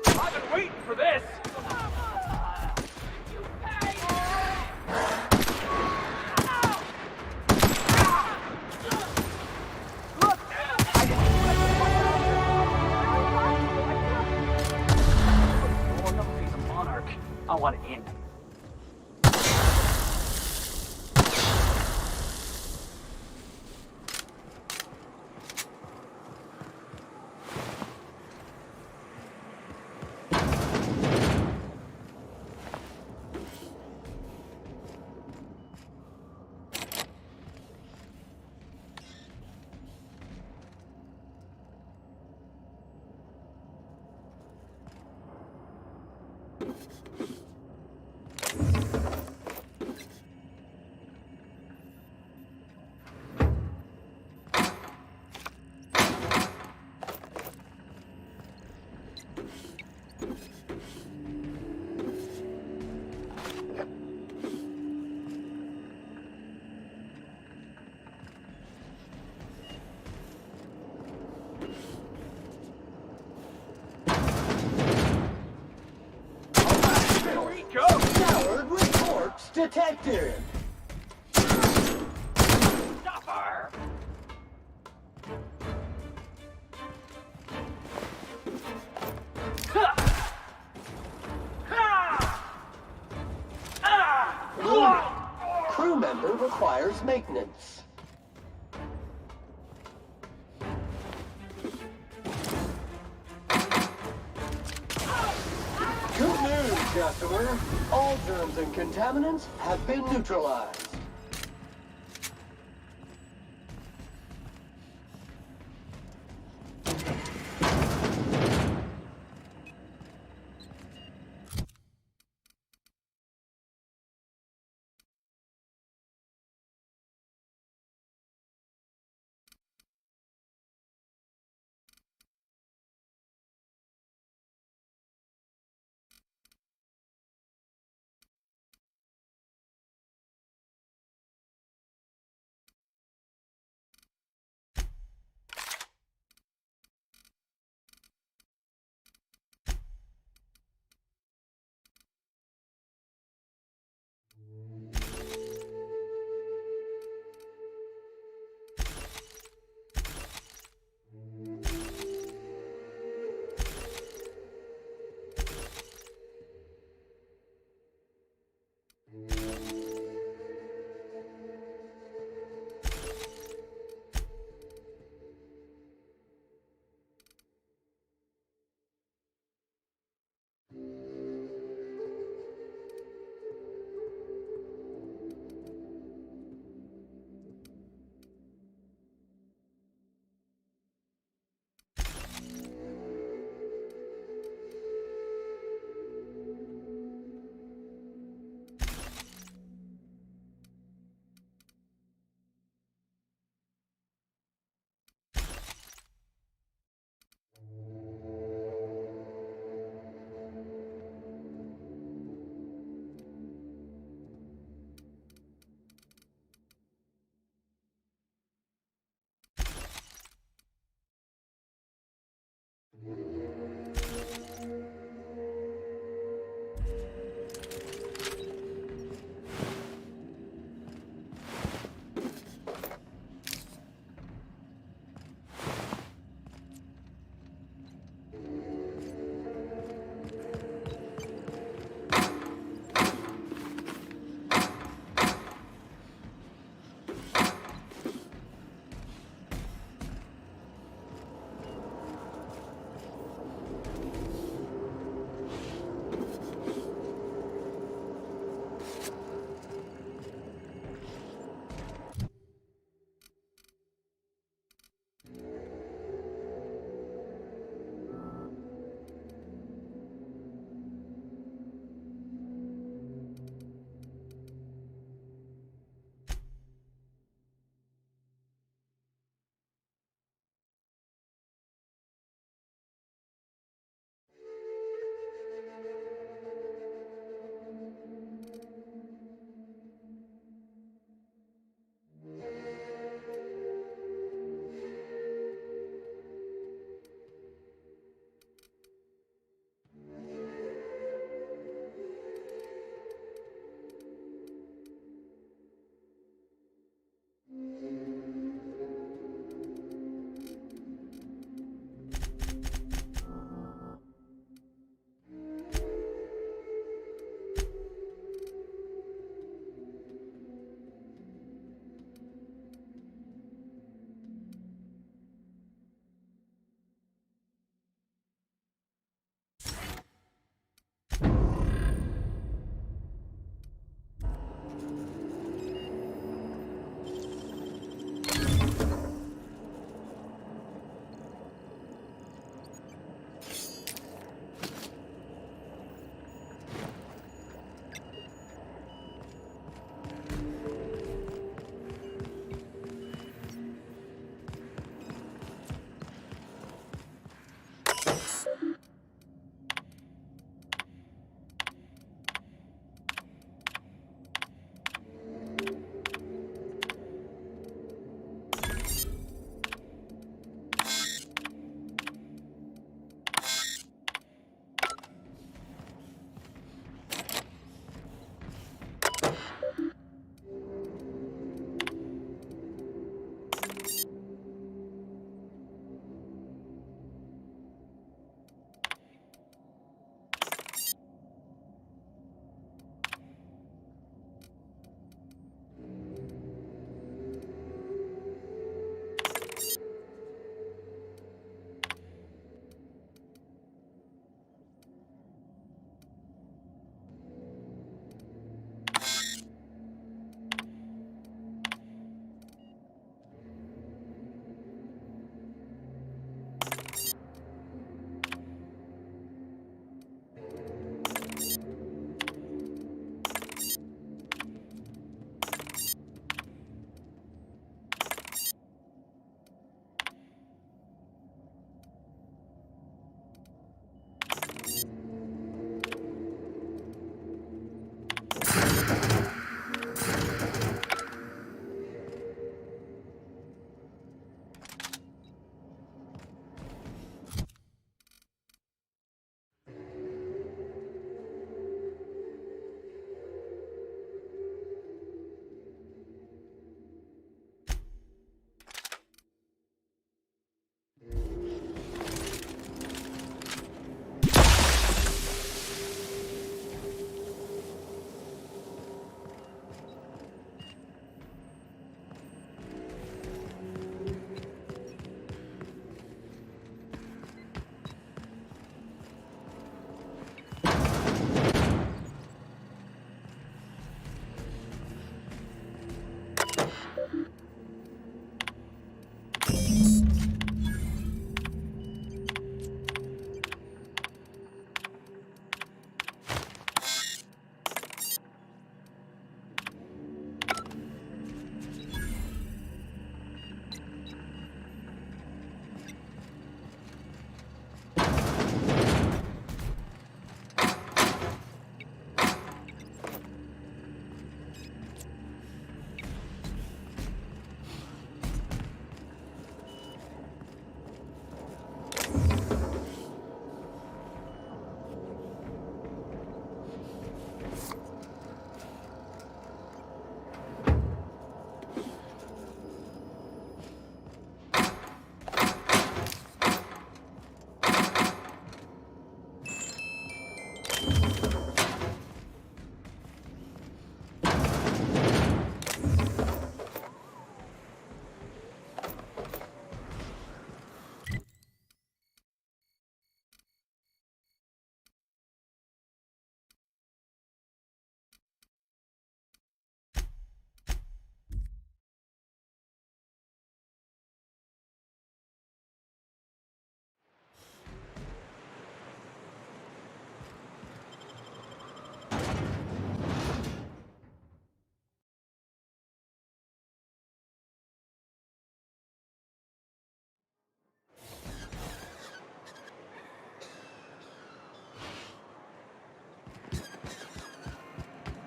I've been waiting for this! I want in. Here we go! Coward reports detected! Stop her! Warning. Crew member requires maintenance. Good news, customer. All germs and contaminants have been neutralized.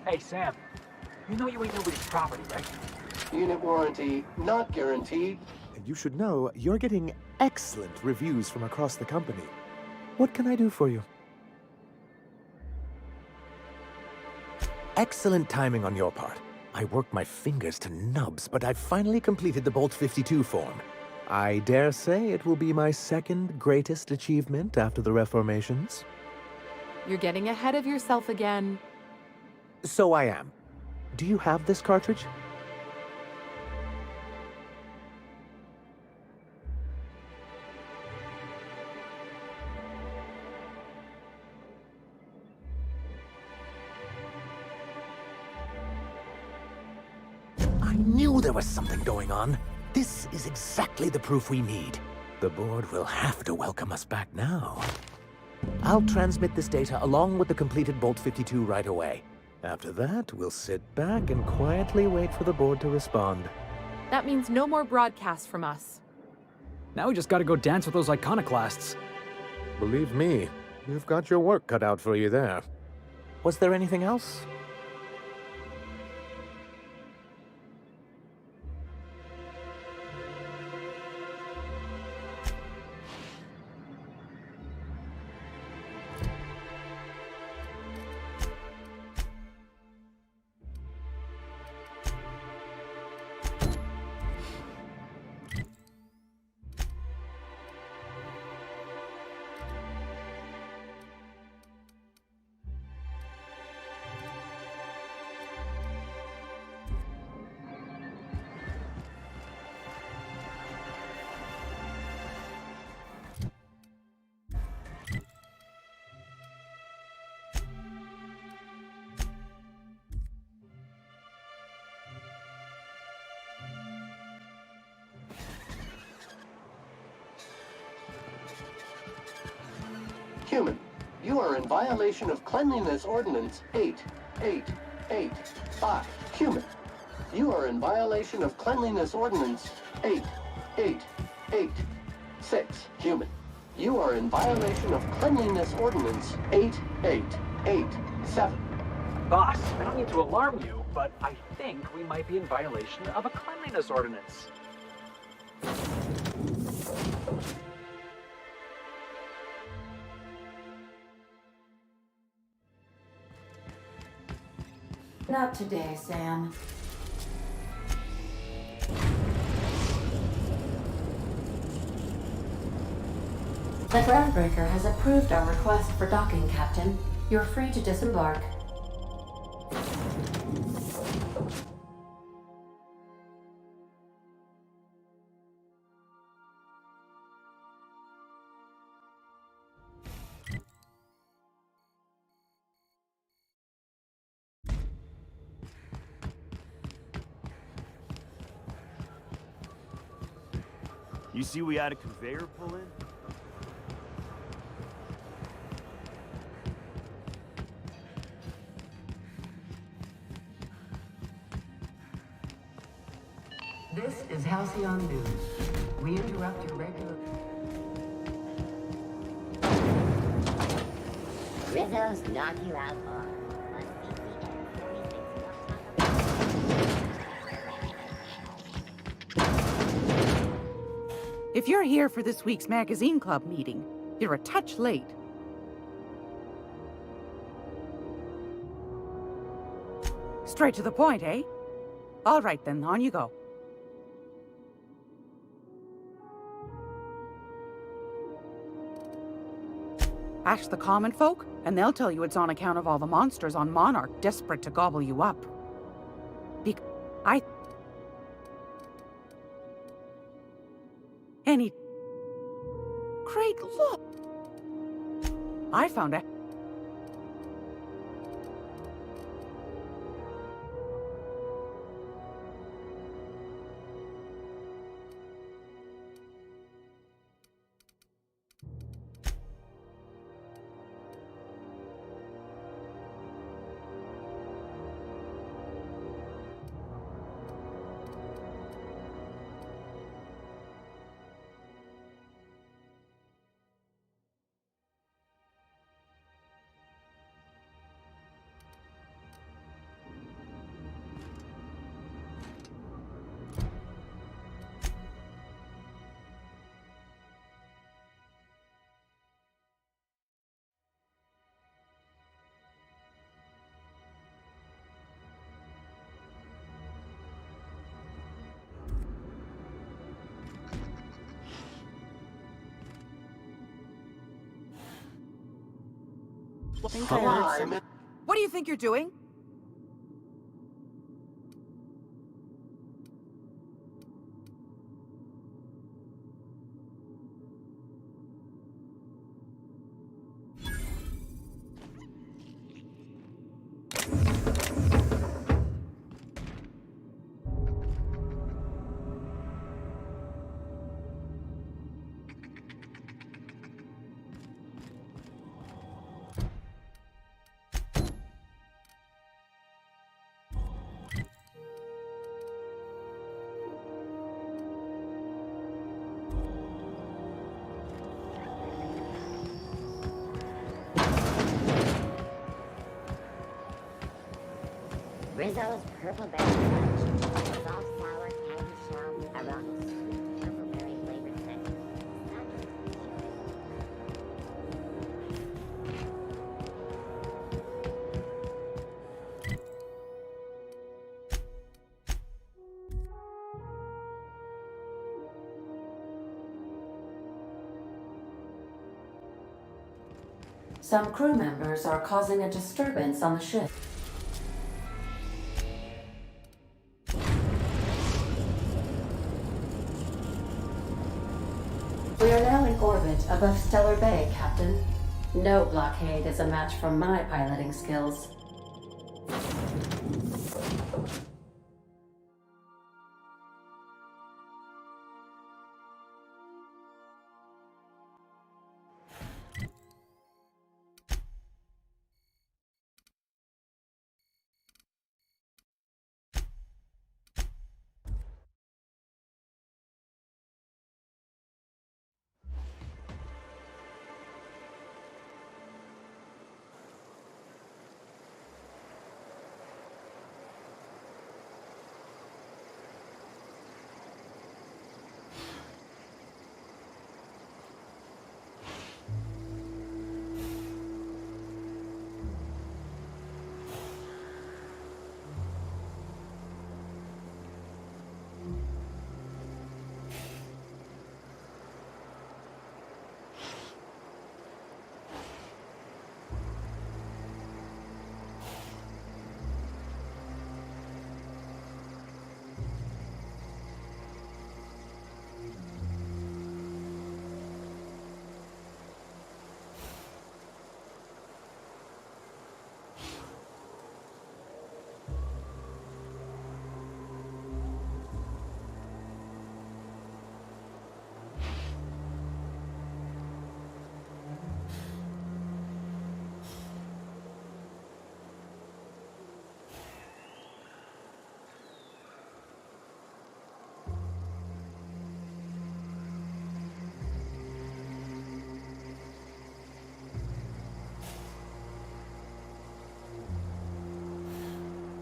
Hey, Sam. You know you ain't nobody's property, right? Unit warranty not guaranteed. And you should know, you're getting excellent reviews from across the company. What can I do for you? Excellent timing on your part. I worked my fingers to nubs, but I've finally completed the Bolt 52 form. I dare say it will be my second greatest achievement after the Reformations. You're getting ahead of yourself again. So I am. Do you have this cartridge? I knew there was something going on. This is exactly the proof we need. The board will have to welcome us back now. I'll transmit this data along with the completed Bolt 52 right away. After that, we'll sit back and quietly wait for the board to respond. That means no more broadcasts from us. Now we just gotta go dance with those iconoclasts. Believe me, you've got your work cut out for you there. Was there anything else? Human, you are in violation of Cleanliness Ordinance 8885. Human, you are in violation of Cleanliness Ordinance 8886. Human, you are in violation of Cleanliness Ordinance 8887. Boss, I don't mean to alarm you, but I think we might be in violation of a cleanliness ordinance. Not today, Sam. The Groundbreaker has approved our request for docking, Captain. You're free to disembark. You see we had a conveyor pull in? This is Halcyon News. We interrupt your regular... Rizzo's knock you out hard. If you're here for this week's Magazine Club meeting, you're a touch late. Straight to the point, eh? All right then, on you go. Ask the common folk, and they'll tell you it's on account of all the monsters on Monarch desperate to gobble you up. Craig, look! I found it. What do you think you're doing? Rizzo's Purple Berry Punch. Soft, sour, candy shell, aroma, sweet, purple berry flavored scent. Some crew members are causing a disturbance on the ship. We are now in orbit above Stellar Bay, Captain. No blockade is a match for my piloting skills.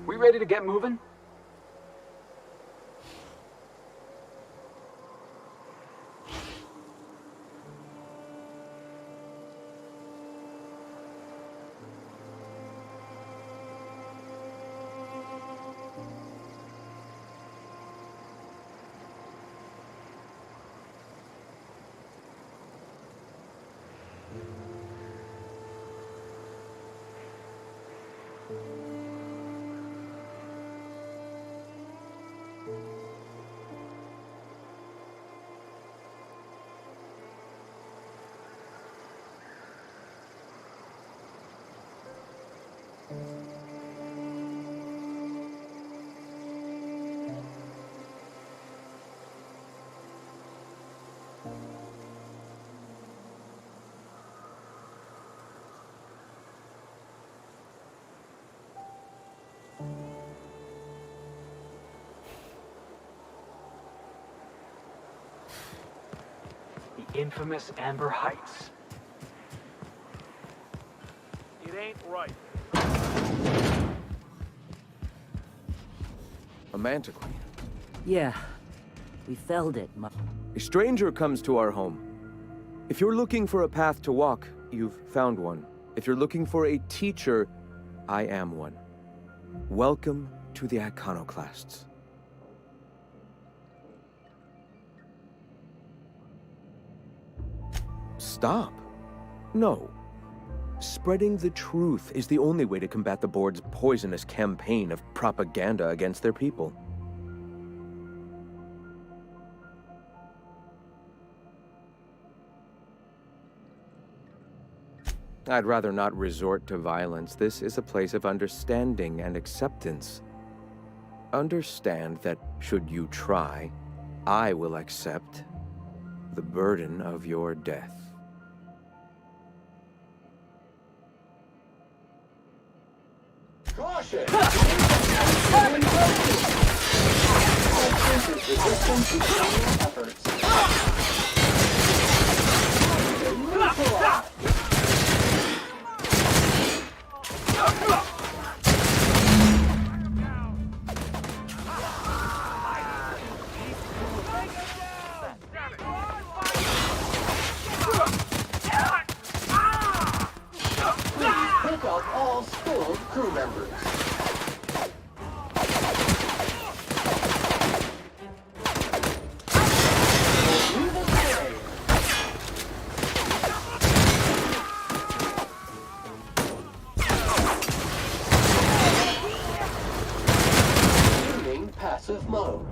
We ready to get moving? The infamous Amber Heights. It ain't right. A mantiquine. Yeah, we felled it. A stranger comes to our home. If you're looking for a path to walk, you've found one. If you're looking for a teacher, I am one. Welcome to the Iconoclasts. Stop. No. Spreading the truth is the only way to combat the board's poisonous campaign of propaganda against their people. I'd rather not resort to violence. This is a place of understanding and acceptance. Understand that, should you try, I will accept the burden of your death. Caution! Resistance to alien efforts. Pick up all skilled crew members. Tuning passive mode.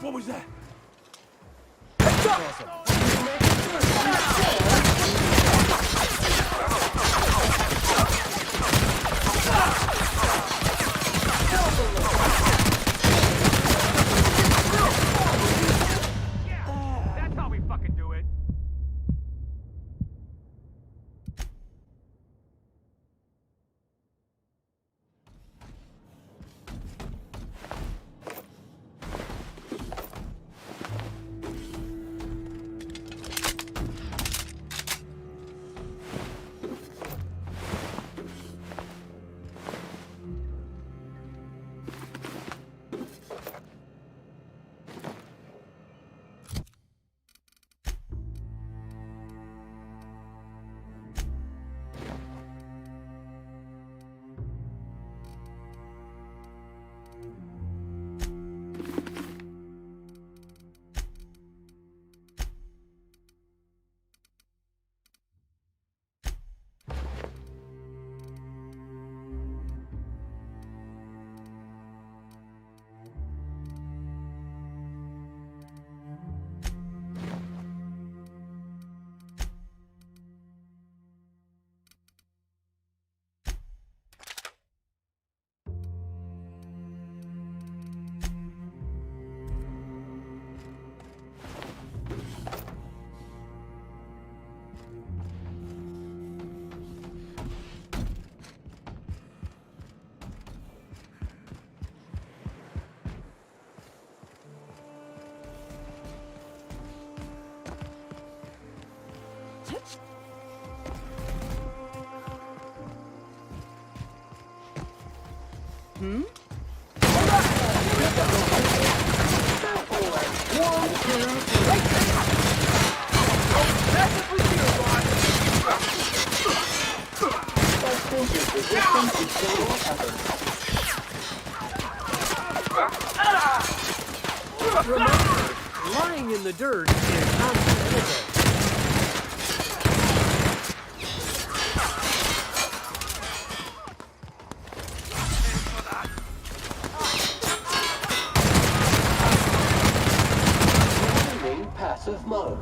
What was that? That's how we fucking do it. Remember, lying in the dirt is not sustainable. Passive mode.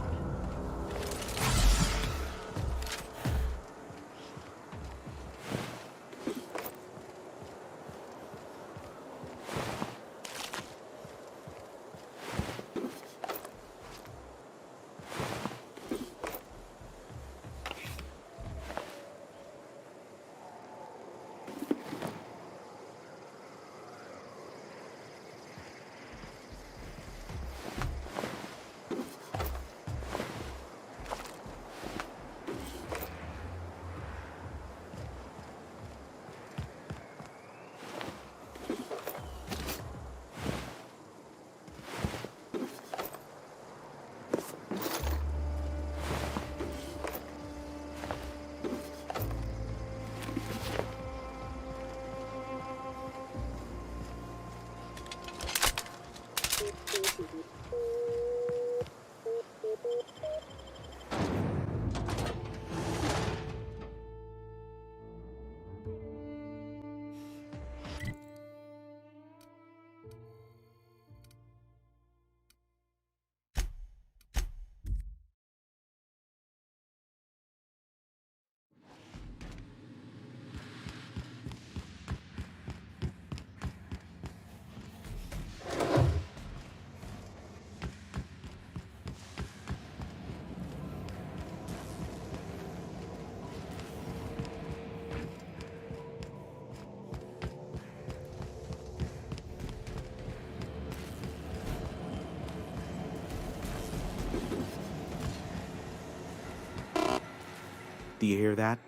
Do you hear that?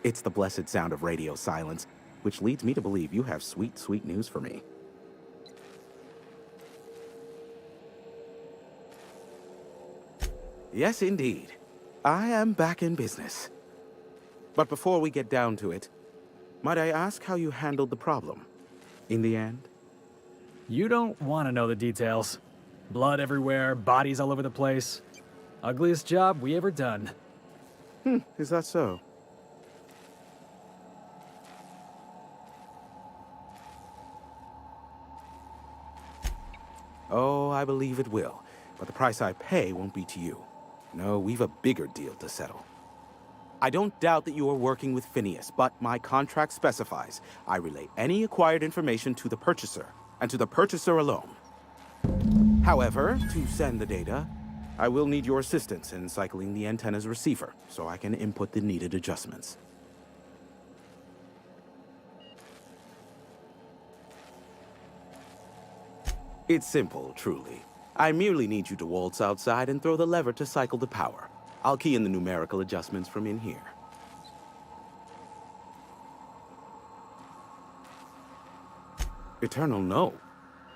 It's the blessed sound of radio silence, which leads me to believe you have sweet, sweet news for me. Yes, indeed. I am back in business. But before we get down to it, might I ask how you handled the problem? In the end? You don't want to know the details. Blood everywhere, bodies all over the place. Ugliest job we ever done. Is that so? Oh, I believe it will. But the price I pay won't be to you. No, we've a bigger deal to settle. I don't doubt that you are working with Phineas, but my contract specifies I relay any acquired information to the purchaser, and to the purchaser alone. However, to send the data, I will need your assistance in cycling the antenna's receiver, so I can input the needed adjustments. It's simple, truly. I merely need you to waltz outside and throw the lever to cycle the power. I'll key in the numerical adjustments from in here. Eternal, no.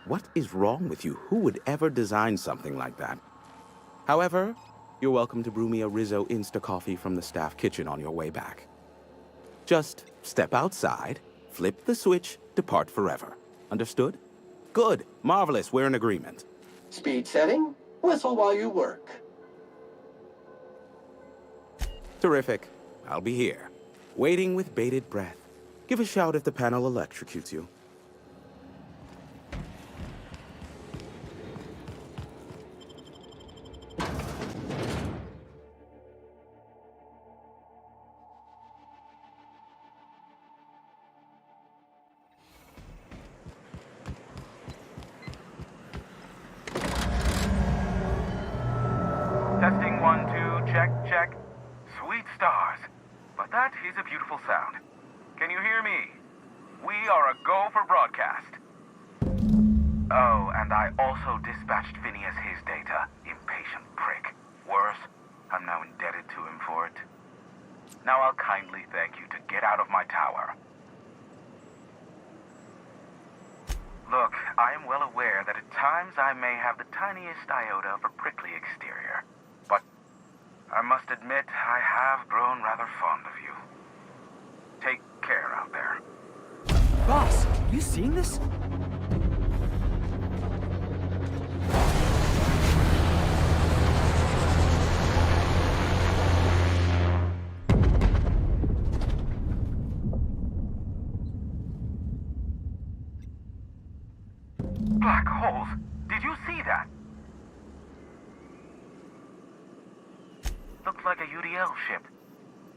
What is wrong with you? Who would ever design something like that? However, you're welcome to brew me a Rizzo Insta-Coffee from the staff kitchen on your way back. Just step outside, flip the switch, depart forever. Understood? Good. Marvelous. We're in agreement. Speed setting. Whistle while you work. Terrific. I'll be here, waiting with bated breath. Give a shout if the panel electrocutes you. Testing 1, 2, check, check. Sweet stars. But that is a beautiful sound. Can you hear me? We are a go for broadcast. Oh, and I also dispatched Phineas his data. Impatient prick. Worse, I'm now indebted to him for it. Now I'll kindly thank you to get out of my tower. Look, I am well aware that at times I may have the tiniest iota of a prickly exterior. But I must admit I have grown rather fond of you. Take care out there. Boss, you seeing this? Black holes? Did you see that? Looked like a UDL ship.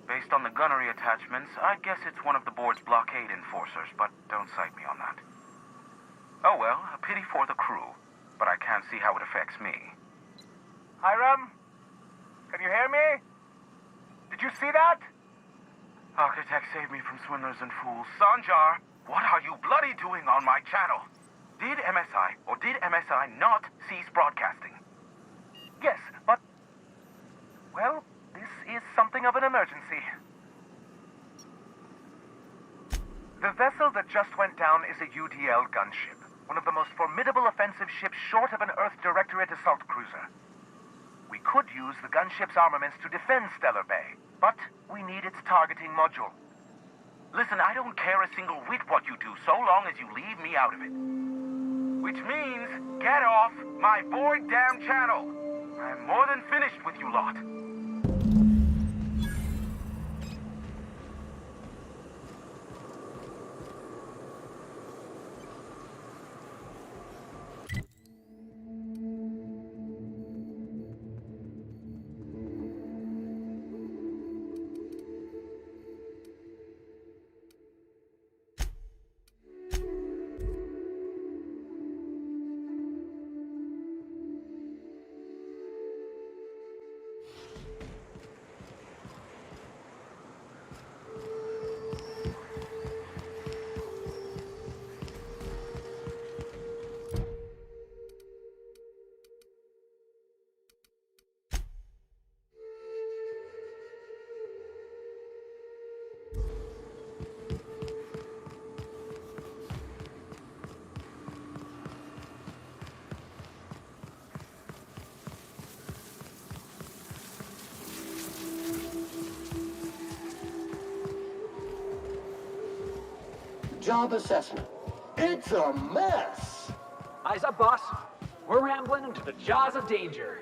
Based on the gunnery attachments, I'd guess it's one of the board's blockade enforcers, but don't cite me on that. Oh well, a pity for the crew, but I can't see how it affects me. Hiram? Can you hear me? Did you see that? Architect saved me from swindlers and fools. Sanjar, what are you bloody doing on my channel? Did MSI or did MSI not cease broadcasting? Yes, but... well, this is something of an emergency. The vessel that just went down is a UDL gunship, one of the most formidable offensive ships short of an Earth Directorate assault cruiser. We could use the gunship's armaments to defend Stellar Bay, but we need its targeting module. Listen, I don't care a single whit what you do, so long as you leave me out of it. Which means, get off my bored damn channel. I'm more than finished with you lot. Job assessment. It's a mess. Eyes up, boss. We're rambling into the jaws of danger.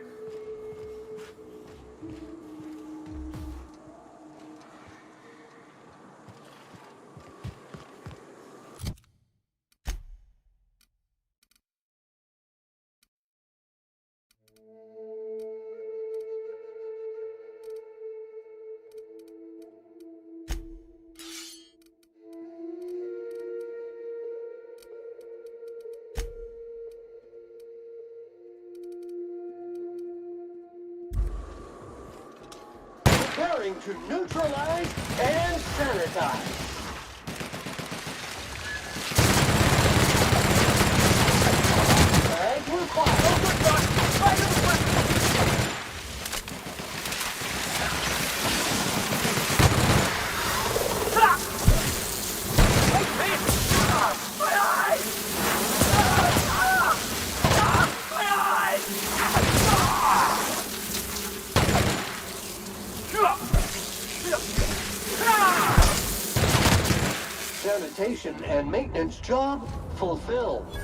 Preparing to neutralize and sanitize. And we're fine. Oh, good God! Right in the front! Sanitation and maintenance job fulfilled.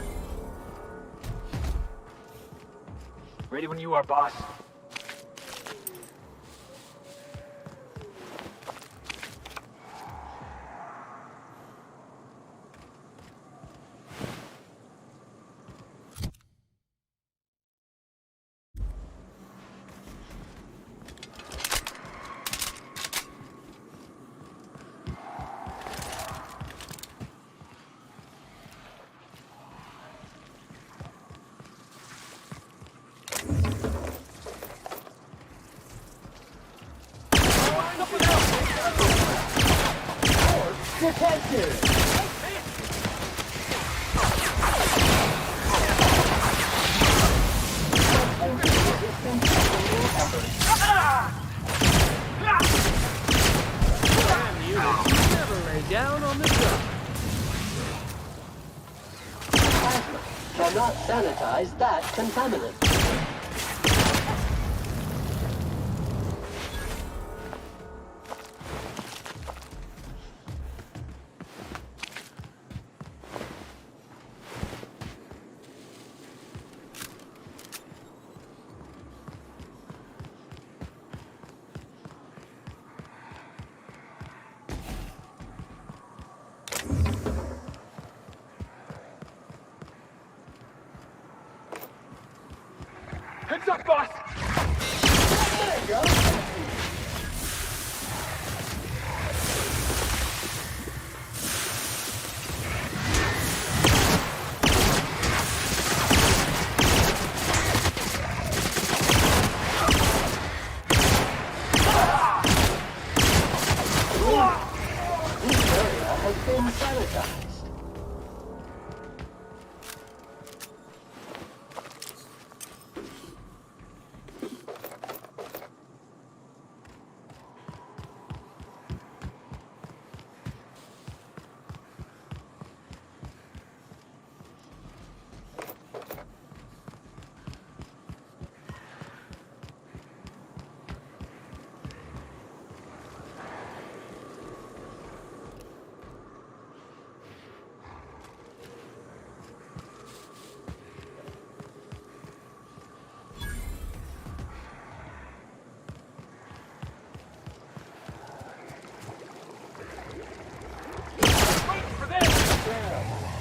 Ready when you are, boss. Detected! Damn unit, never lay down on the job. sanitize that contaminant. Heads up, boss! There you go. This area has been sanitized.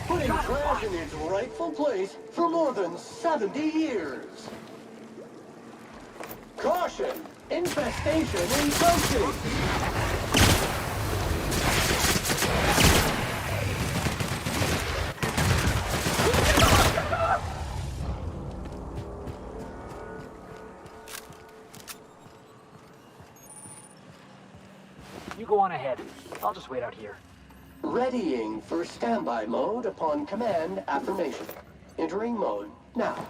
Putting trash in its rightful place for more than 70 years. Caution! Infestation encroaching! You go on ahead. I'll just wait out here. Readying for standby mode upon command affirmation. Entering mode now.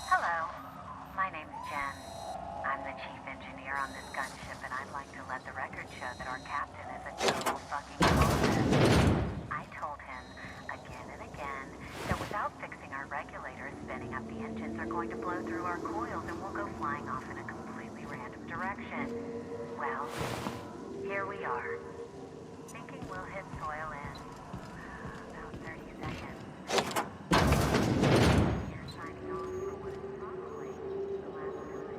Hello, my name's Jen. I'm the chief engineer on this gunship, and I'd like to let the record show that our captain is a total fucking bullshit. I told him again and again that without fixing our regulators, spinning up the engines are going to blow through our coils and we'll go flying off in a completely random direction. Well, here we are. Thinking we'll hit soil in about 30 seconds. You're signing off for what is probably the last time.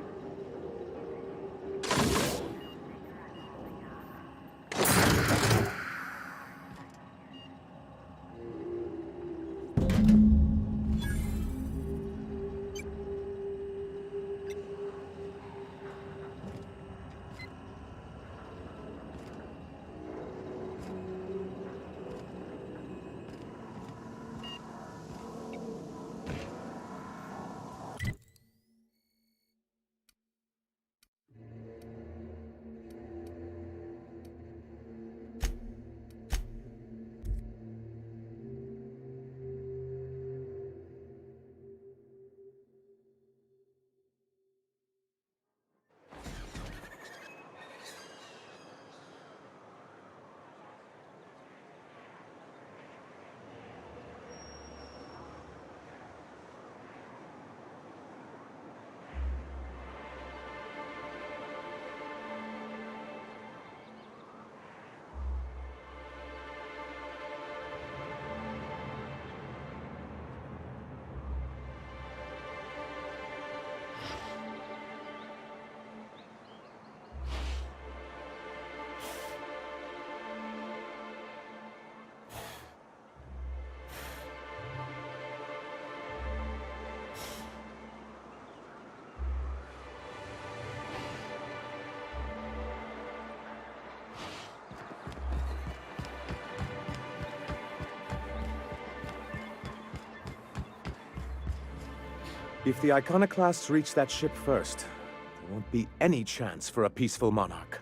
If the Iconoclasts reach that ship first, there won't be any chance for a peaceful monarch.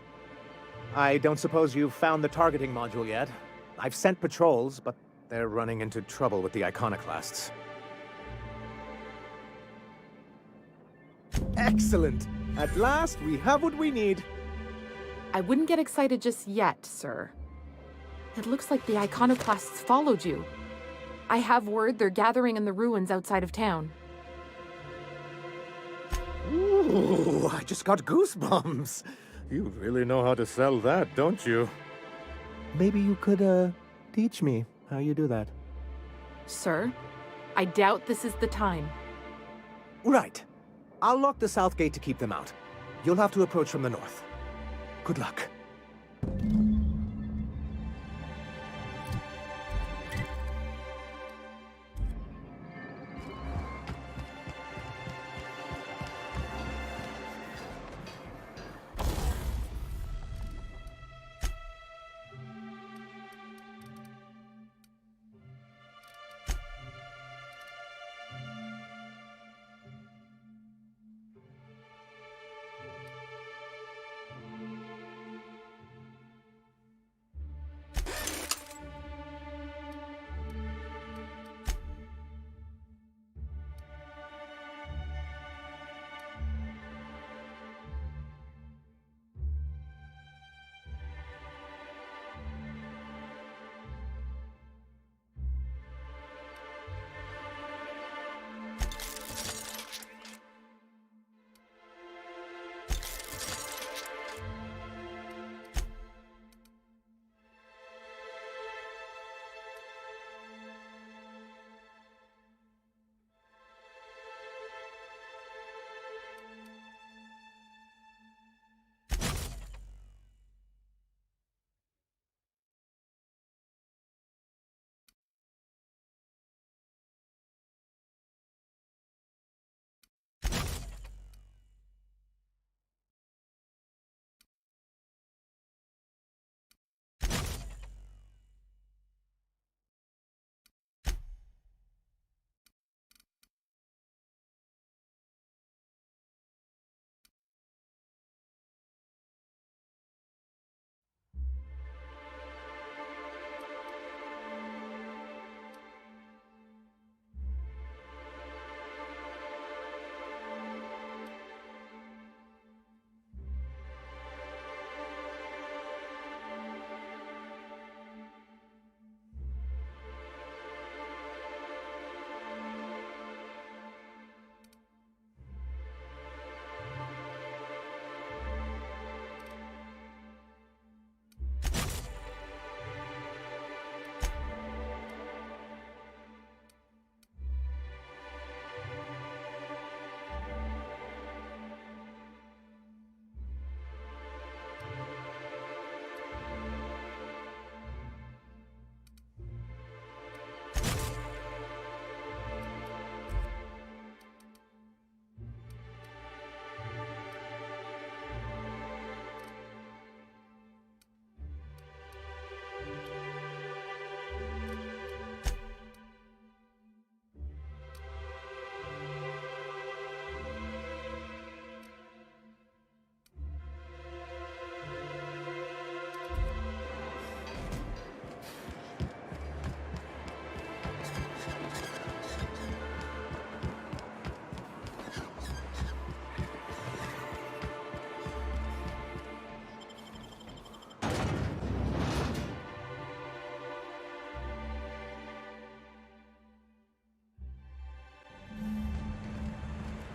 I don't suppose you've found the targeting module yet? I've sent patrols, but they're running into trouble with the Iconoclasts. Excellent. At last, we have what we need. I wouldn't get excited just yet, sir. It looks like the iconoclasts followed you. I have word they're gathering in the ruins outside of town. Ooh, I just got goosebumps. You really know how to sell that, don't you? Maybe you could, teach me how you do that. Sir, I doubt this is the time. Right. I'll lock the south gate to keep them out. You'll have to approach from the north. Good luck.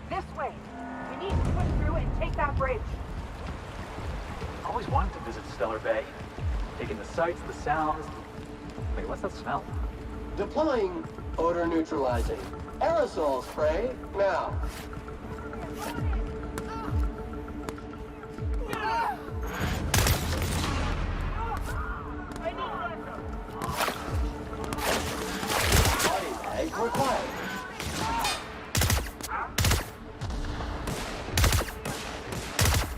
This way! We need to push through and take that bridge! Always wanted to visit Stellar Bay. Taking the sights, the sounds. Wait, what's that smell? Deploying odor neutralizing. Aerosol spray now. Body bag required.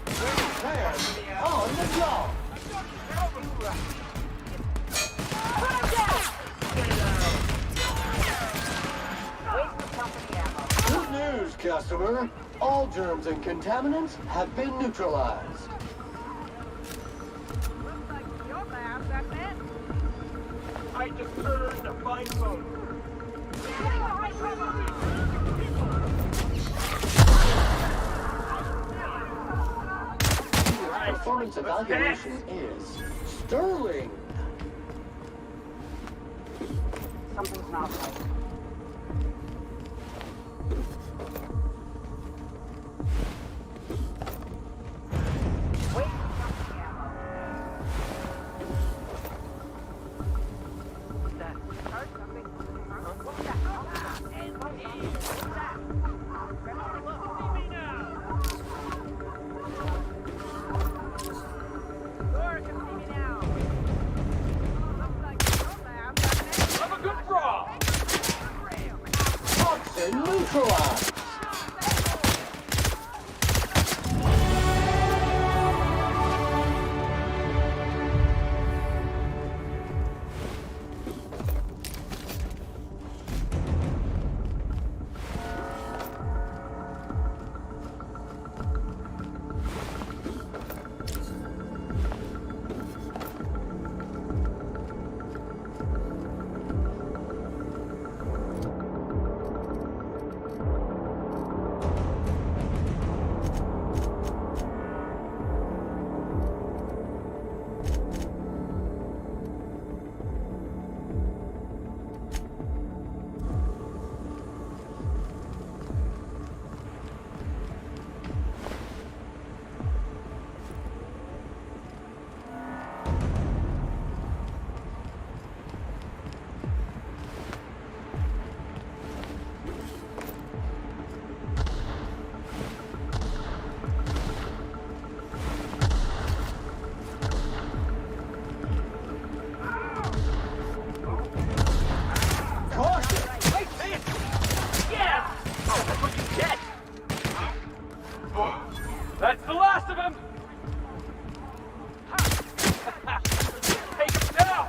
Prepared. On the job. Good news, customer. All germs and contaminants have been neutralized. I just earned a fine vote. Captain's evaluation is sterling. Something's not right. Neutralized! That's the last of him! Take him down!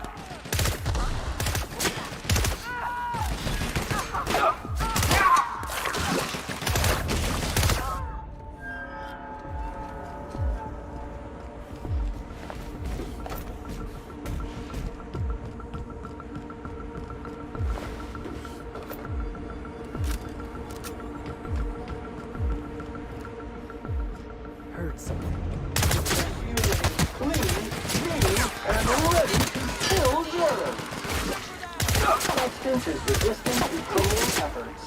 Heard something. Clean, green, and ready to kill German. Substance is resistant to cleaning efforts.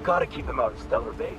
gotta keep them out of Stellar Bay.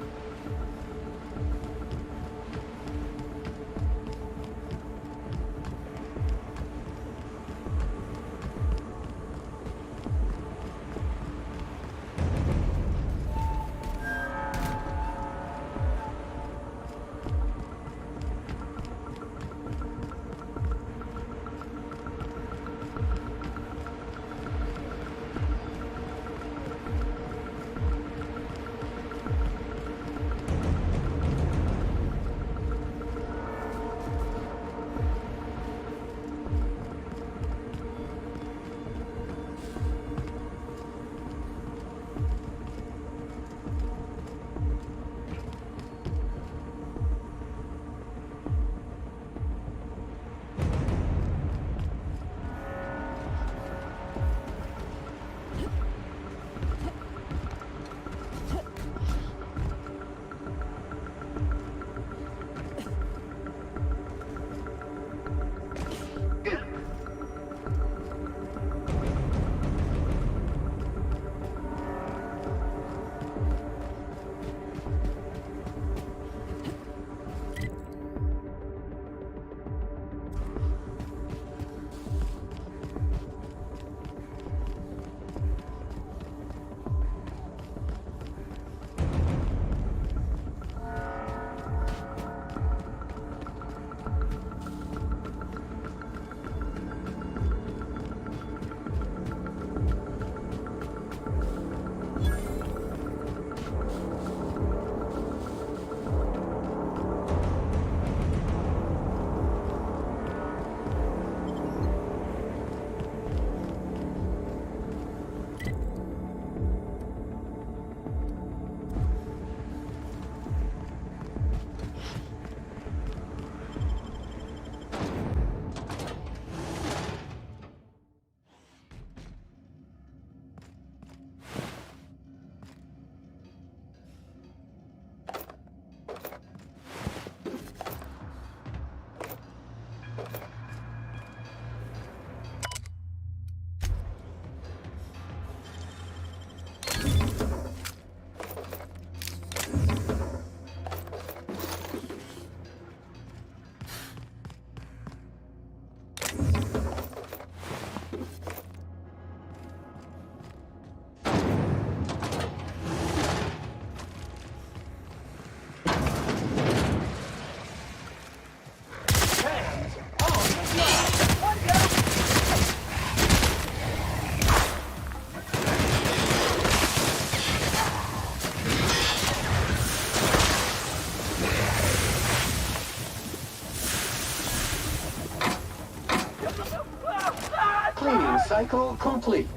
Cleaning cycle complete.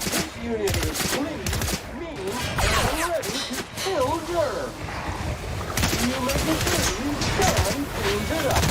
This unit is clean, means and ready to fill nerve. You make it clean, John cleans it up.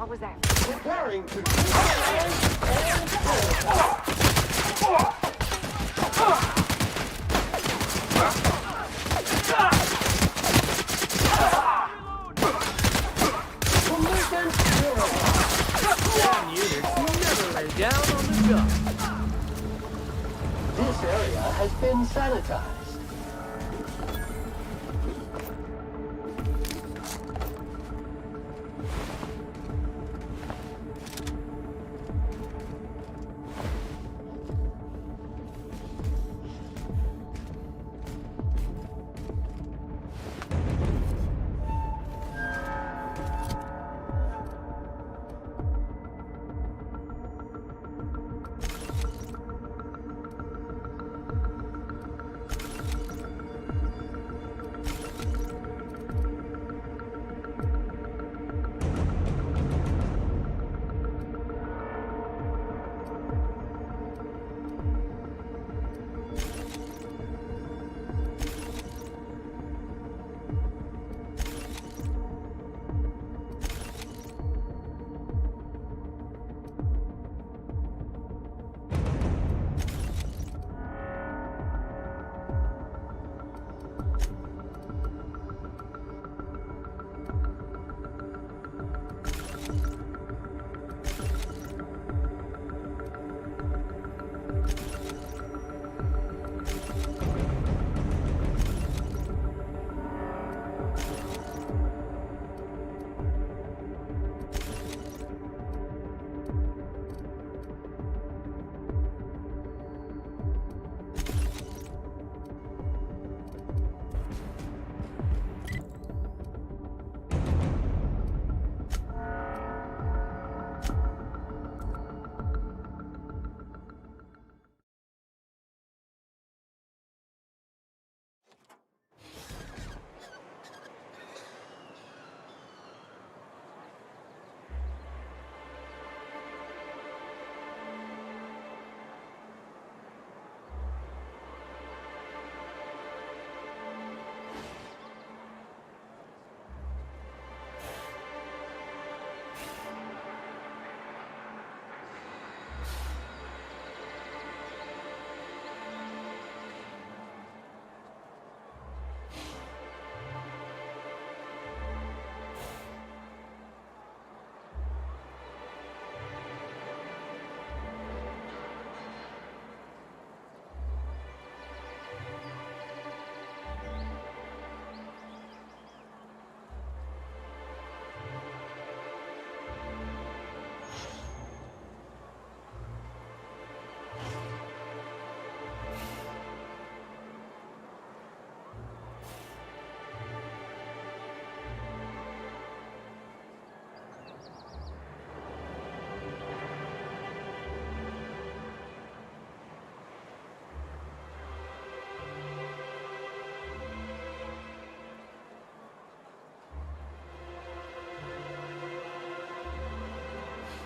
What was that? Preparing to Damn units never lay down on the job. This area has been sanitized.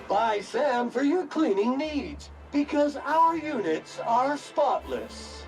Buy Sam for your cleaning needs, because our units are spotless.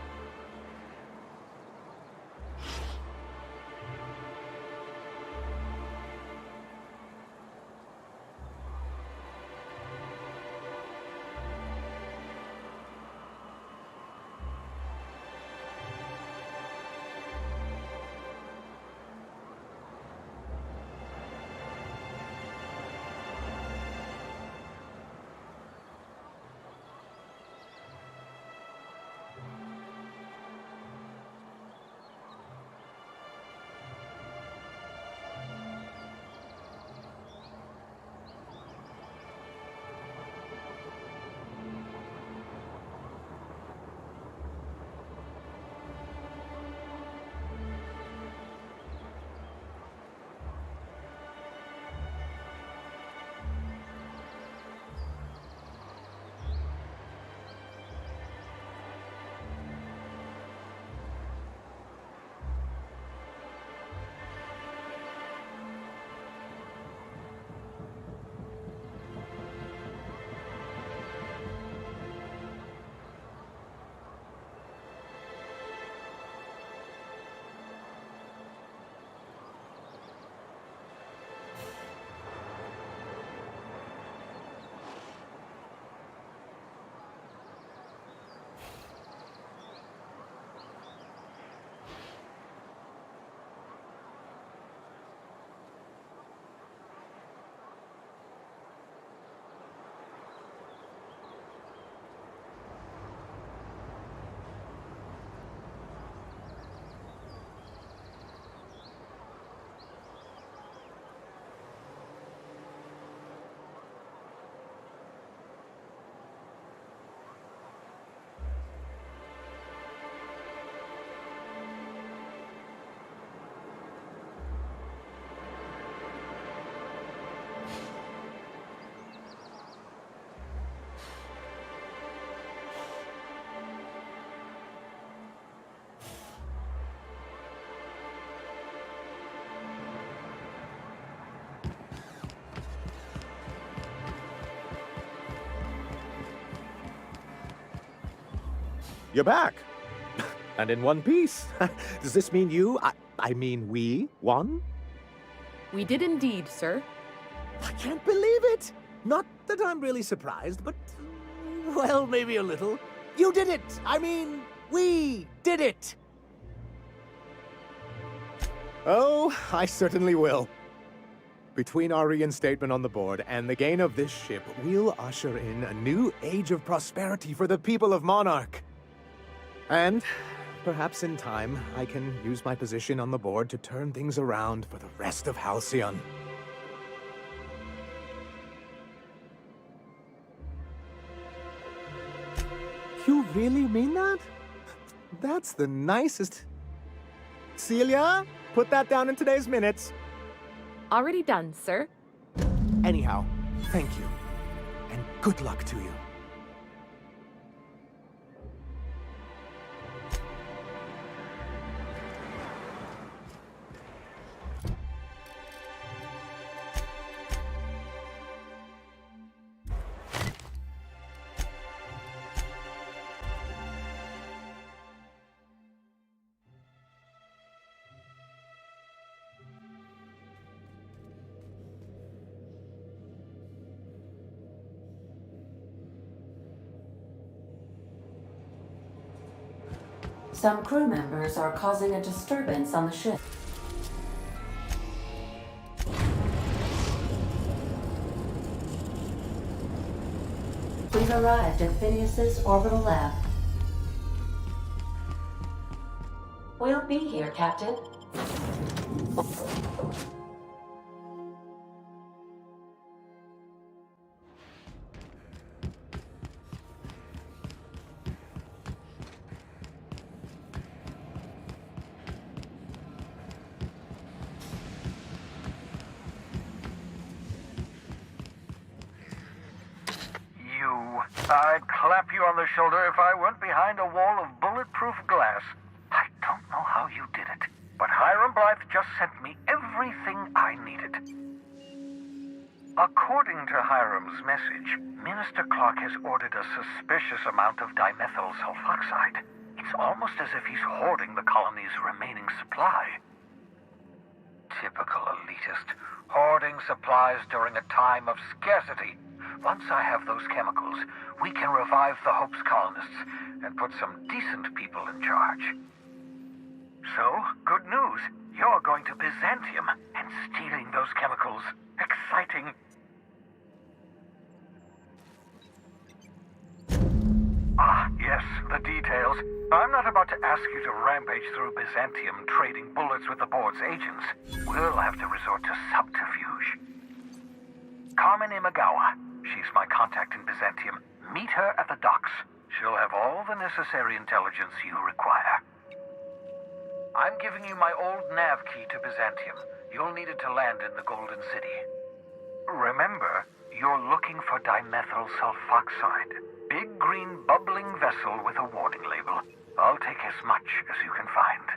You're back. And in one piece. Does this mean I mean we won? We did indeed, sir. I can't believe it! Not that I'm really surprised, but, well, maybe a little. You did it! I mean, we did it! Oh, I certainly will. Between our reinstatement on the board and the gain of this ship, we'll usher in a new age of prosperity for the people of Monarch. And perhaps in time, I can use my position on the board to turn things around for the rest of Halcyon. You really mean that? That's the nicest... Celia, put that down in today's minutes. Already done, sir. Anyhow, thank you. And good luck to you. Some crew members are causing a disturbance on the ship. We've arrived at Phineas's orbital lab. We'll be here, Captain. I'd clap you on the shoulder if I weren't behind a wall of bulletproof glass. I don't know how you did it, but Hiram Blythe just sent me everything I needed. According to Hiram's message, Minister Clark has ordered a suspicious amount of dimethyl sulfoxide. It's almost as if he's hoarding the colony's remaining supply. Typical elitist, hoarding supplies during a time of scarcity. Once I have those chemicals, we can revive the Hope's colonists and put some decent people in charge. So, good news. You're going to Byzantium and stealing those chemicals. Exciting. Ah, yes, the details. I'm not about to ask you to rampage through Byzantium trading bullets with the board's agents. We'll have to resort to subterfuge. Carmen Imagawa. She's my contact in Byzantium. Meet her at the docks. She'll have all the necessary intelligence you require. I'm giving you my old nav key to Byzantium. You'll need it to land in the Golden City. Remember, you're looking for dimethyl sulfoxide. Big green bubbling vessel with a warning label. I'll take as much as you can find.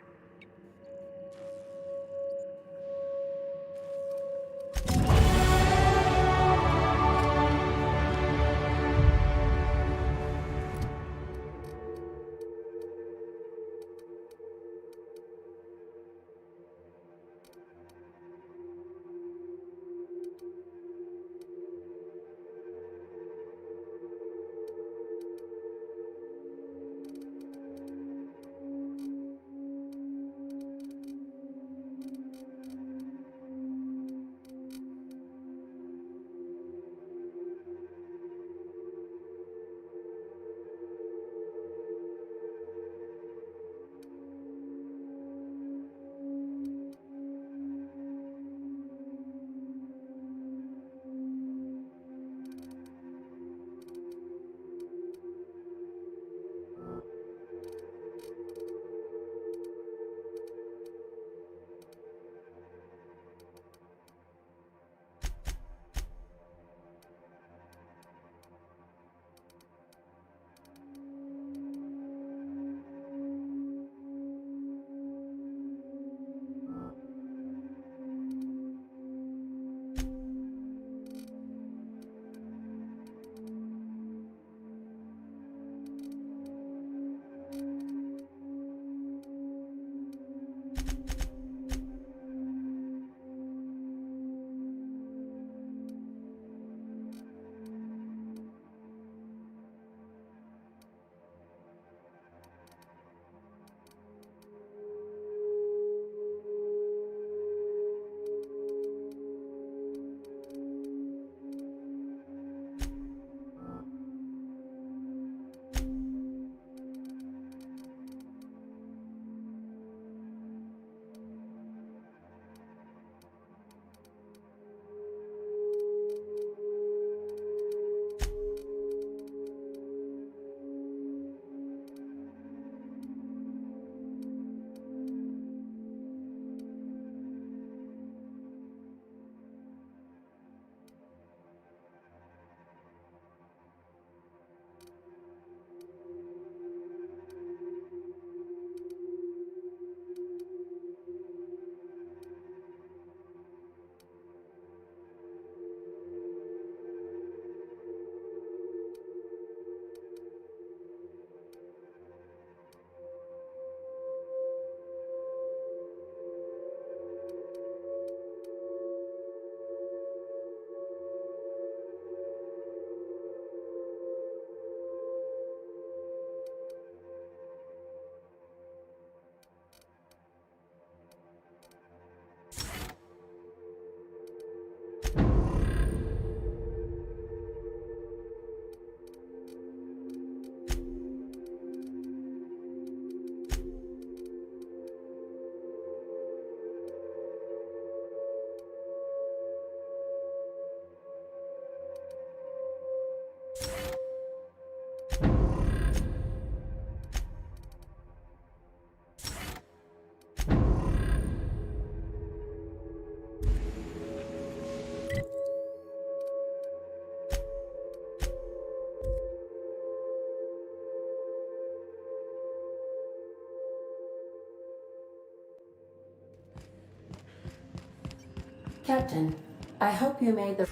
Captain, I hope you made the...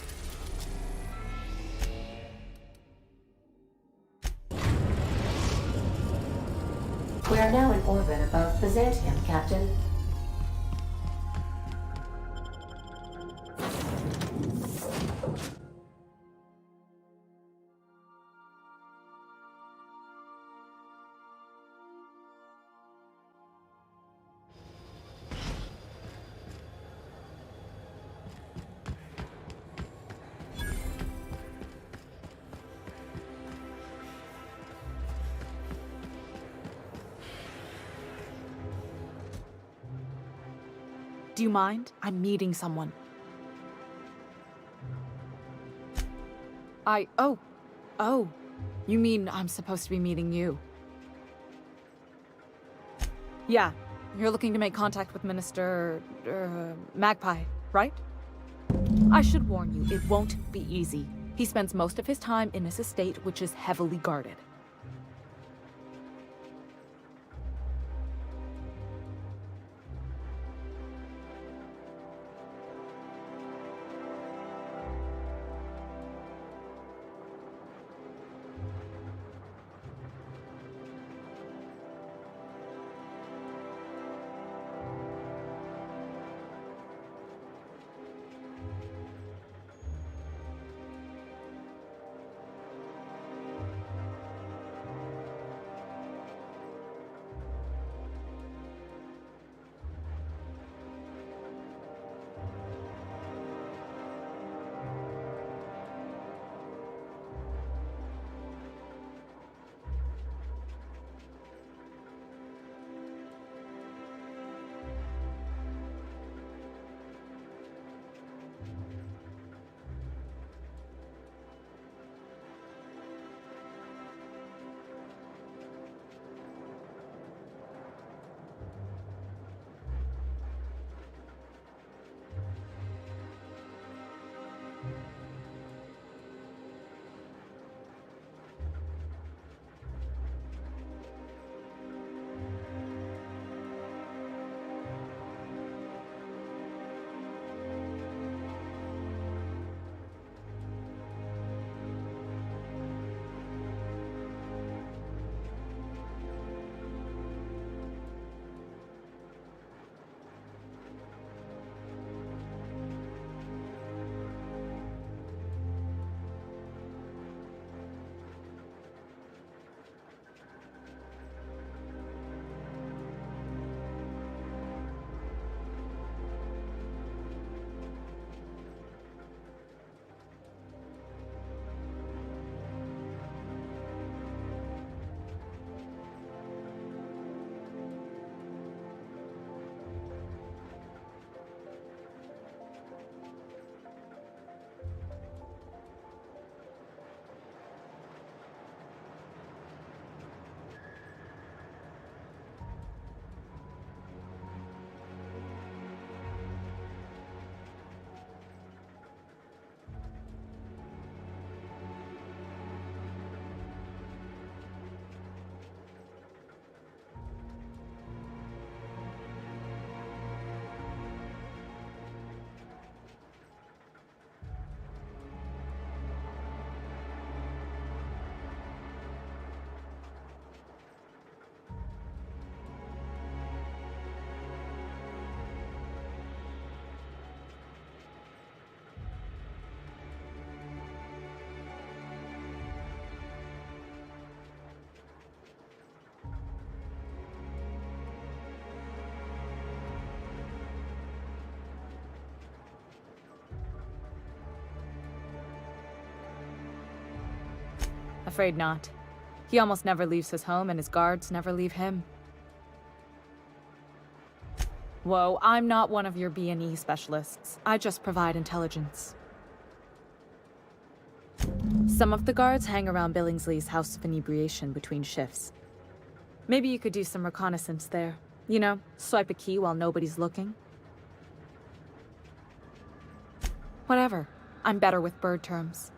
We are now in orbit above Byzantium, Captain. Do you mind? I'm meeting someone. Oh. You mean I'm supposed to be meeting you? Yeah, you're looking to make contact with Minister... Magpie, right? I should warn you, it won't be easy. He spends most of his time in his estate, which is heavily guarded. Afraid not. He almost never leaves his home, and his guards never leave him. Whoa, I'm not one of your B&E specialists. I just provide intelligence. Some of the guards hang around Billingsley's House of Inebriation between shifts. Maybe you could do some reconnaissance there. You know, swipe a key while nobody's looking. Whatever. I'm better with bird terms.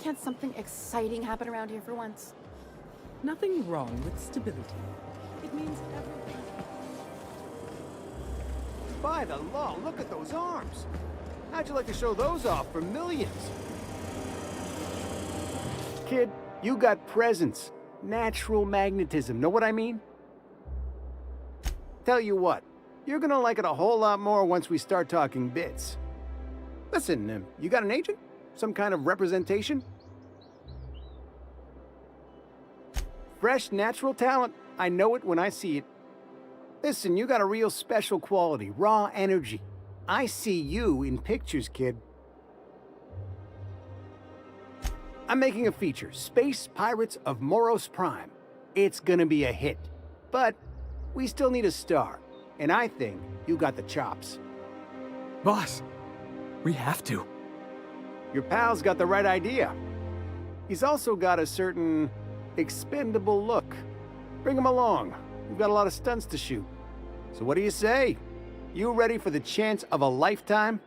Can't something exciting happen around here for once? Nothing wrong with stability. It means everything. By the law, look at those arms. How'd you like to show those off for millions? Kid, you got presence. Natural magnetism, know what I mean? Tell you what, you're gonna like it a whole lot more once we start talking bits. Listen, you got an agent? Some kind of representation? Fresh, natural talent. I know it when I see it. Listen, you got a real special quality, raw energy. I see you in pictures, kid. I'm making a feature, Space Pirates of Moros Prime. It's gonna be a hit. But we still need a star, and I think you got the chops. Boss, we have to. Your pal's got the right idea. He's also got a certain expendable look. Bring him along. We've got a lot of stunts to shoot. So what do you say? You ready for the chance of a lifetime?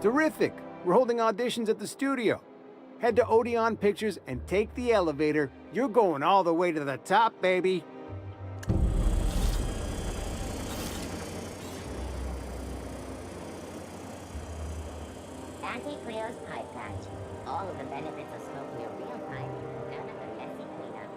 Terrific! We're holding auditions at the studio. Head to Odeon Pictures and take the elevator. You're going all the way to the top, baby. Auntie Cleo's pipe patch. All of the benefits of smoking a real pipe, none of the messy cleanup.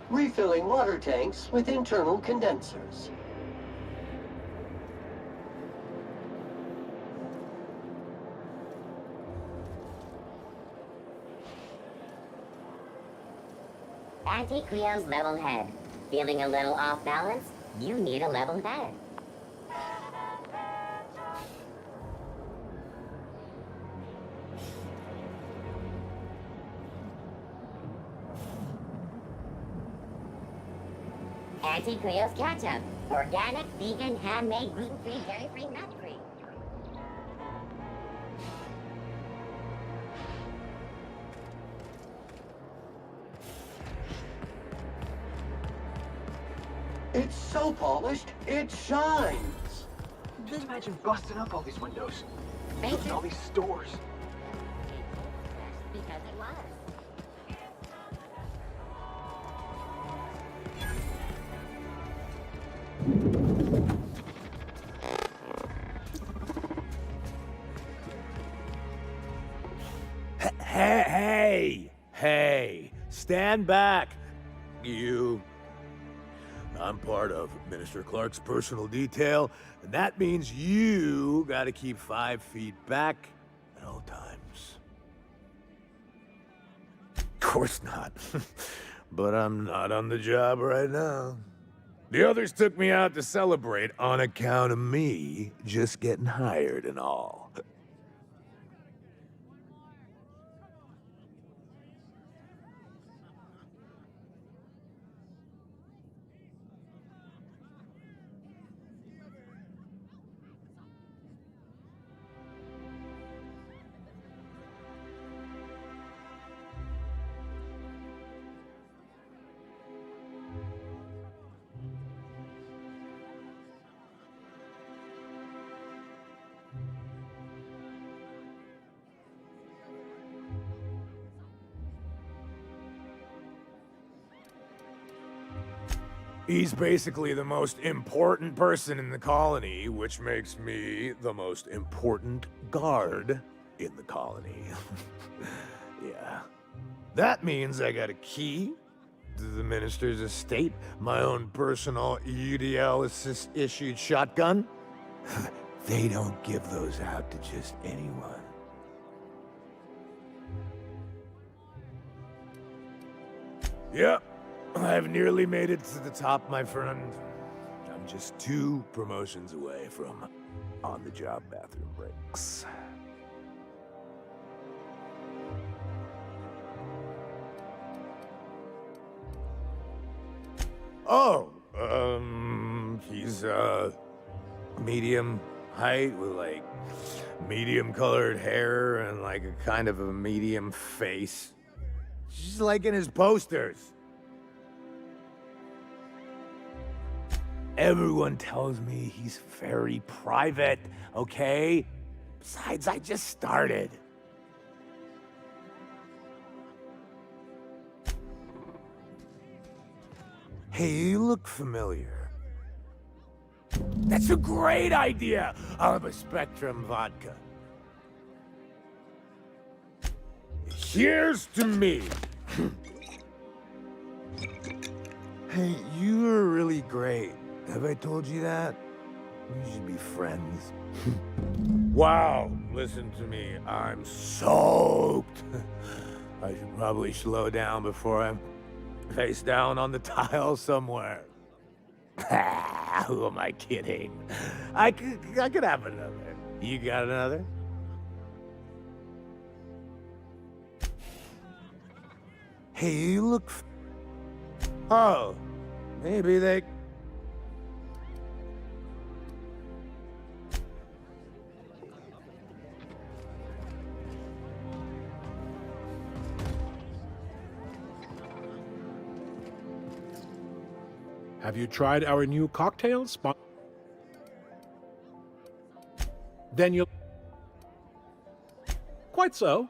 refilling water tanks with internal condensers. Anti-Creo's level head. Feeling a little off balance? You need a level head. Anti-Creo's ketchup. Organic, vegan, handmade, gluten-free, dairy-free, nut-free. It's so polished, it shines. Just imagine busting up all these windows. Thank And all these stores. Because it was. Hey, stand back, you. I'm part of Minister Clark's personal detail, and that means you gotta keep 5 feet back at all times. Of course not. But I'm not on the job right now. The others took me out to celebrate on account of me just getting hired and all. He's basically the most important person in the colony, which makes me the most important guard in the colony. Yeah. That means I got a key to the minister's estate, my own personal UDL-issued shotgun. They don't give those out to just anyone. Yep. I've nearly made it to the top, my friend. I'm just 2 promotions away from on-the-job bathroom breaks. Oh, he's, medium height with, like, medium-colored hair and, like, a kind of a medium face. Just like in his posters. Everyone tells me he's very private, okay? Besides, I just started. Hey, you look familiar. That's a great idea! I'll have a Spectrum vodka. Here's to me! Hey, you are really great. Have I told you that? We should be friends. Wow, listen to me. I'm soaked. I should probably slow down before I'm face down on the tile somewhere. Who am I kidding? I could have another. You got another? Hey, you look... Oh, maybe they... Have you tried our new cocktails? Then you'll... Quite so.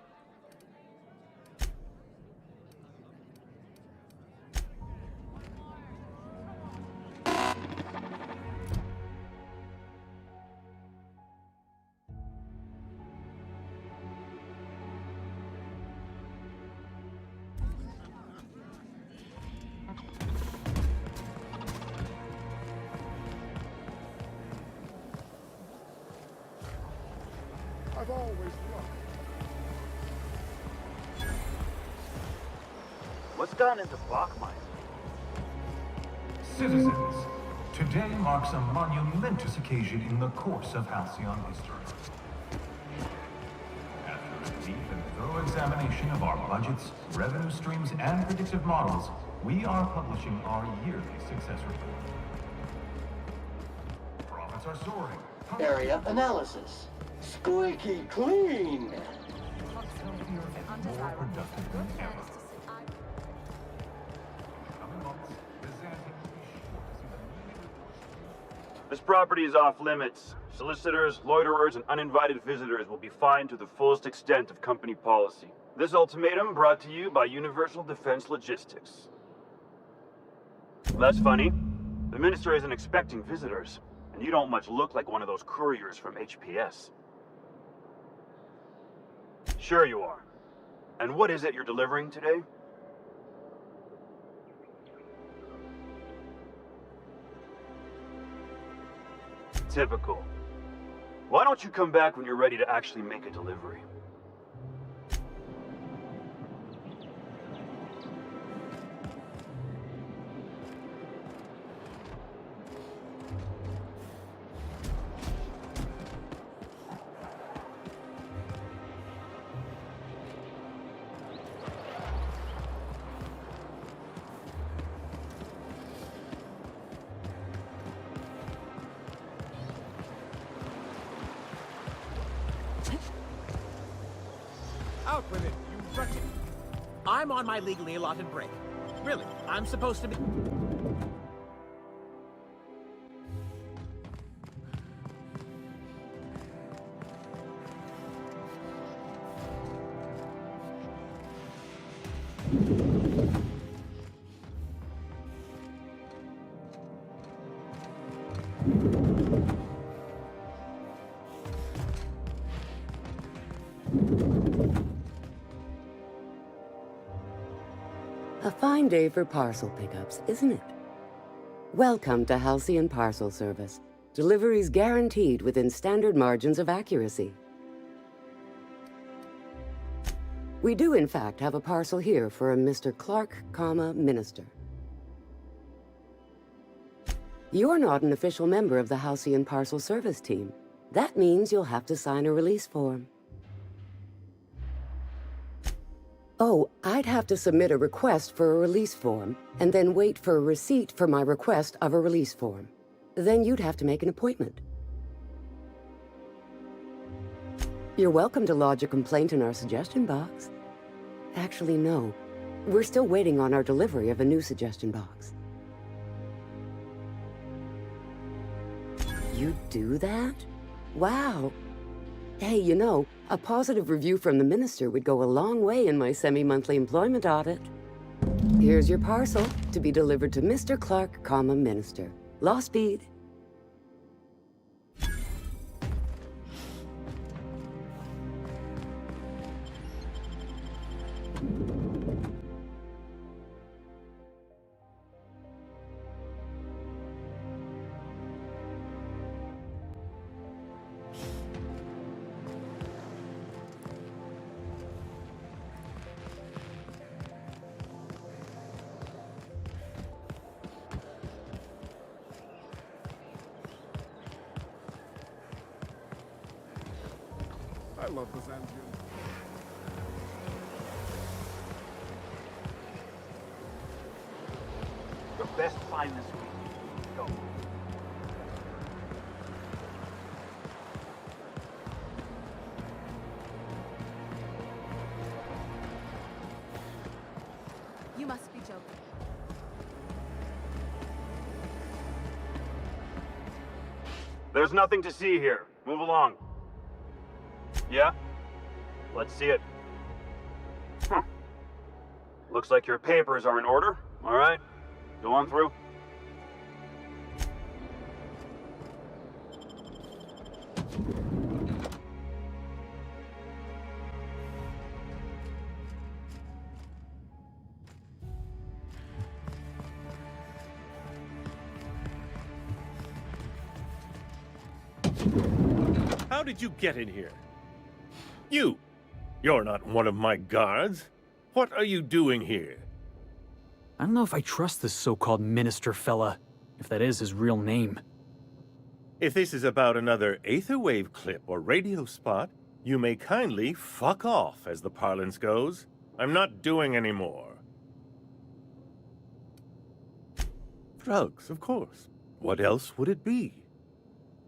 I've always loved What's gone into Bachmeister? Citizens, today marks a monumentous occasion in the course of Halcyon history. After a deep and thorough examination of our budgets, revenue streams, and predictive models, we are publishing our yearly success report. Profits are soaring. Area analysis. Squeaky clean. More productive than ever. This property is off limits. Solicitors, loiterers, and uninvited visitors will be fined to the fullest extent of company policy. This ultimatum brought to you by Universal Defense Logistics. That's funny. The Minister isn't expecting visitors, and you don't much look like one of those couriers from HPS. Sure you are. And what is it you're delivering today? Typical. Why don't you come back when you're ready to actually make a delivery? Out with it, you wretched... I'm on my legally allotted break. Really, I'm supposed to be... A fine day for parcel pickups, isn't it? Welcome to Halcyon Parcel Service. Deliveries guaranteed within standard margins of accuracy. We do, in fact, have a parcel here for a Mr. Clark, Minister. You're not an official member of the Halcyon Parcel Service team. That means you'll have to sign a release form. Oh, I'd have to submit a request for a release form, and then wait for a receipt for my request of a release form. Then you'd have to make an appointment. You're welcome to lodge a complaint in our suggestion box. Actually, no. We're still waiting on our delivery of a new suggestion box. You do that? Wow. Hey, you know, a positive review from the Minister would go a long way in my semi-monthly employment audit. Here's your parcel to be delivered to Mr. Clark, Minister. Law speed. I love this engine. Your best find this week. Go. You must be joking. There's nothing to see here. Move along. Yeah? Let's see it. Looks like your papers are in order. All right. Go on through. How did you get in here? You're not one of my guards. What are you doing here? I don't know if I trust this so-called minister fella, if that is his real name. If this is about another Aetherwave clip or radio spot, you may kindly fuck off, as the parlance goes. I'm not doing any more. Drugs, of course. What else would it be?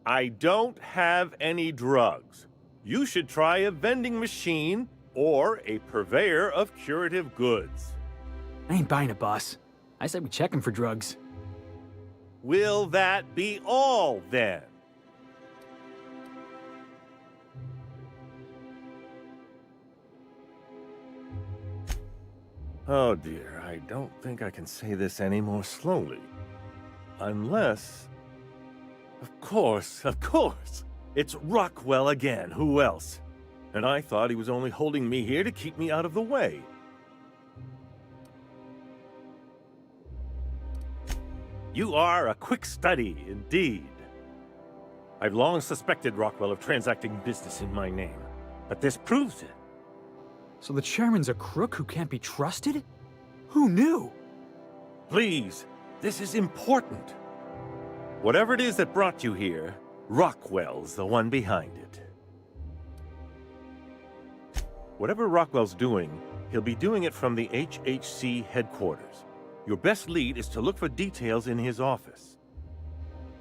I don't have any drugs. You should try a vending machine or a purveyor of curative goods. I ain't buying it, boss. I said we check him for drugs. Will that be all, then? Oh dear, I don't think I can say this any more slowly. Unless... Of course! It's Rockwell again, who else? And I thought he was only holding me here to keep me out of the way. You are a quick study, indeed. I've long suspected Rockwell of transacting business in my name, but this proves it. So the chairman's a crook who can't be trusted? Who knew? Please, this is important. Whatever it is that brought you here, Rockwell's the one behind it. Whatever Rockwell's doing, he'll be doing it from the HHC headquarters. Your best lead is to look for details in his office.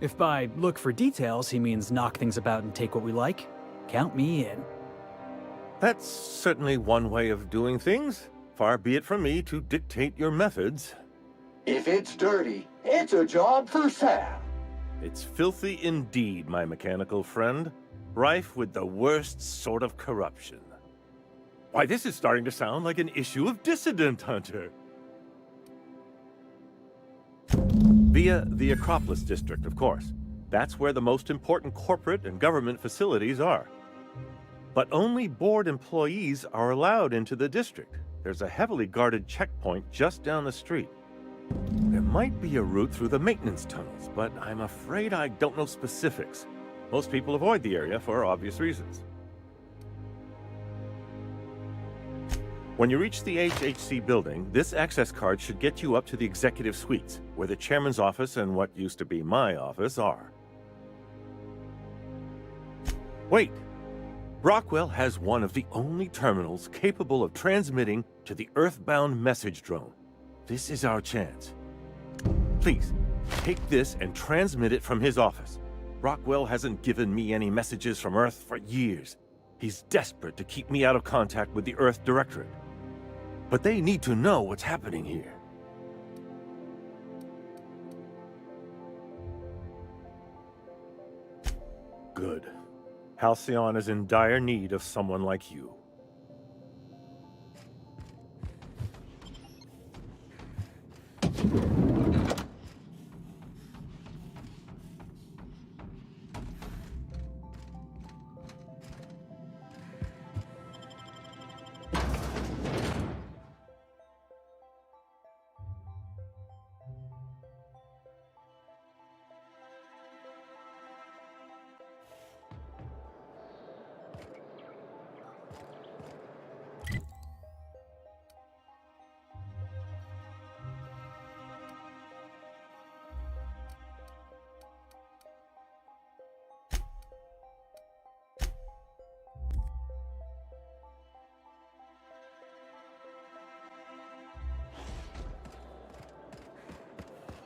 If by look for details he means knock things about and take what we like, count me in. That's certainly one way of doing things. Far be it from me to dictate your methods. If it's dirty, it's a job for Sam. It's filthy indeed, my mechanical friend. Rife with the worst sort of corruption. Why, this is starting to sound like an issue of Dissident Hunter. Via the Acropolis District, of course. That's where the most important corporate and government facilities are. But only board employees are allowed into the district. There's a heavily guarded checkpoint just down the street. There might be a route through the maintenance tunnels, but I'm afraid I don't know specifics. Most people avoid the area for obvious reasons. When you reach the HHC building, this access card should get you up to the executive suites, where the chairman's office and what used to be my office are. Wait! Rockwell has one of the only terminals capable of transmitting to the Earthbound message drone. This is our chance. Please, take this and transmit it from his office. Rockwell hasn't given me any messages from Earth for years. He's desperate to keep me out of contact with the Earth Directorate. But they need to know what's happening here. Good. Halcyon is in dire need of someone like you.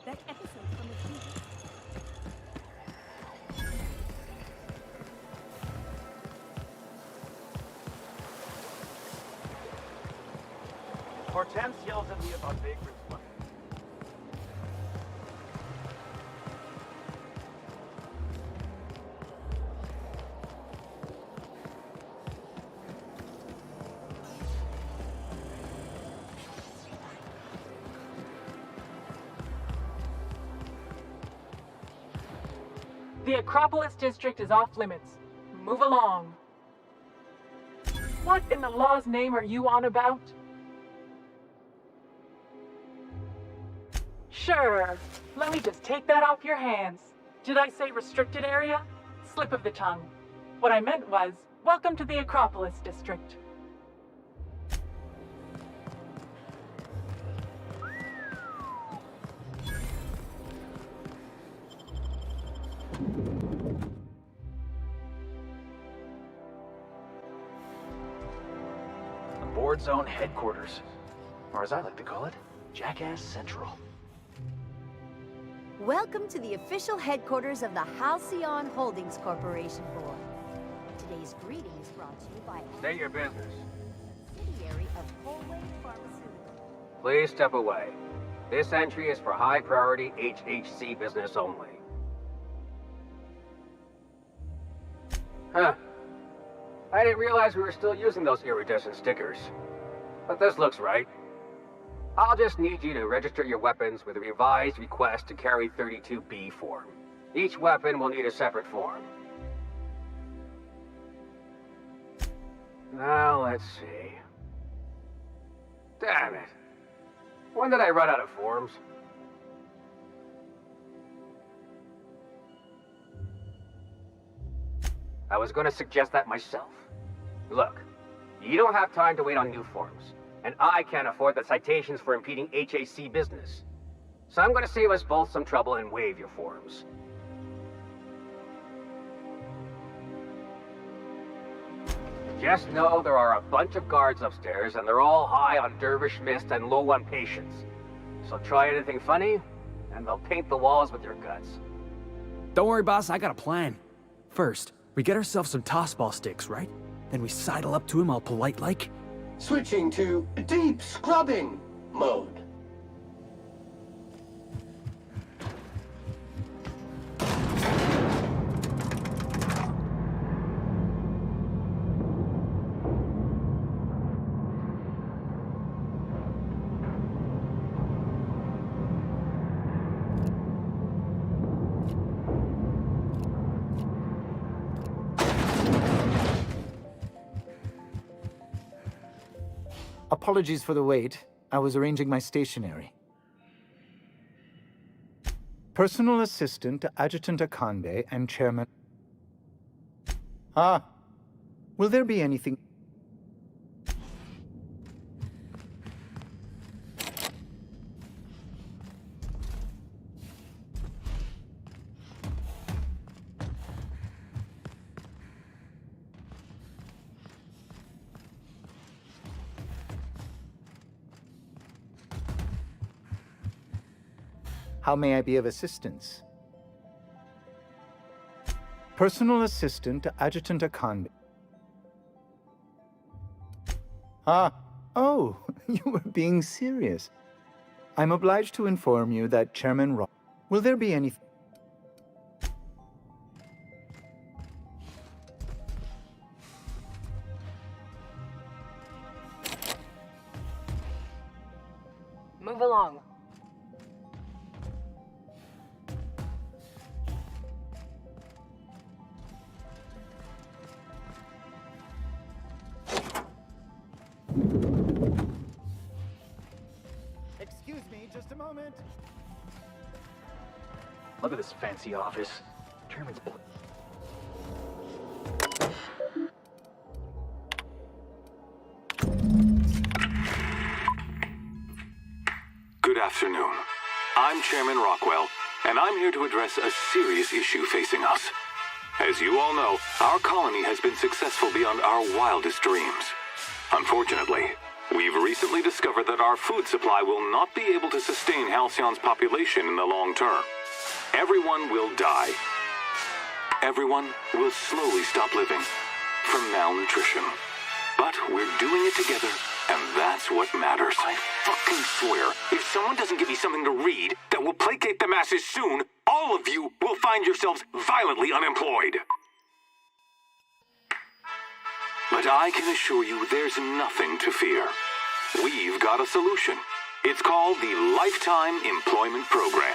That episode from the TV. Hortense yells at me about vagrants. The Acropolis District is off limits. Move along. What in the law's name are you on about? Sure. Let me just take that off your hands. Did I say restricted area? Slip of the tongue. What I meant was, Welcome to the Acropolis District. The Board Zone headquarters. Or as I like to call it, Jackass Central. Welcome to the official headquarters of the Halcyon Holdings Corporation Board. Today's greeting is brought to you by State your business. a subsidiary of Holway Pharmaceuticals. Please step away. This entry is for high-priority HHC business only. Huh. I didn't realize we were still using those iridescent stickers. But this looks right. I'll just need you to register your weapons with a revised request to carry 32B form. Each weapon will need a separate form. Now, let's see. Damn it. When did I run out of forms? I was going to suggest that myself. Look, you don't have time to wait on new forms, and I can't afford the citations for impeding HAC business. So I'm going to save us both some trouble and waive your forms. Just know there are a bunch of guards upstairs, and they're all high on dervish mist and low on patience. So try anything funny, and they'll paint the walls with your guts. Don't worry, boss, I got a plan. First, we get ourselves some tossball sticks, right? Then we sidle up to him all polite-like. Switching to deep scrubbing mode. Apologies for the wait. I was arranging my stationery. Personal assistant to Adjutant Akande and Chairman... Ah. Will there be anything... How may I be of assistance? Personal assistant to Adjutant Akande. Ah, oh, you were being serious. I'm obliged to inform you that Chairman Rock... Will there be any... Move along. Excuse me, just a moment. Look at this fancy office. Chairman's... Good afternoon. I'm Chairman Rockwell, and I'm here to address a serious issue facing us. As you all know, our colony has been successful beyond our wildest dreams. Unfortunately, we've recently discovered that our food supply will not be able to sustain Halcyon's population in the long term. Everyone will die. Everyone will slowly stop living from malnutrition. But we're doing it together, and that's what matters. I fucking swear, if someone doesn't give me something to read that will placate the masses soon, all of you will find yourselves violently unemployed. But I can assure you there's nothing to fear. We've got a solution. It's called the Lifetime Employment Program.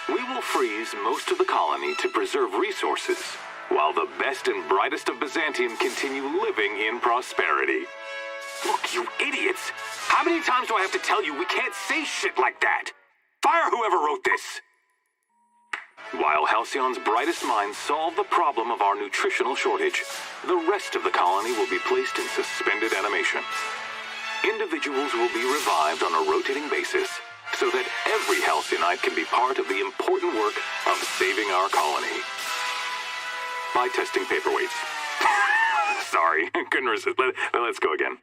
We will freeze most of the colony to preserve resources, while the best and brightest of Byzantium continue living in prosperity. Look, you idiots! How many times do I have to tell you we can't say shit like that? Fire whoever wrote this! While Halcyon's brightest minds solve the problem of our nutritional shortage, the rest of the colony will be placed in suspended animation. Individuals will be revived on a rotating basis so that every Halcyonite can be part of the important work of saving our colony. By testing paperweights. Sorry, couldn't resist. Let's go again.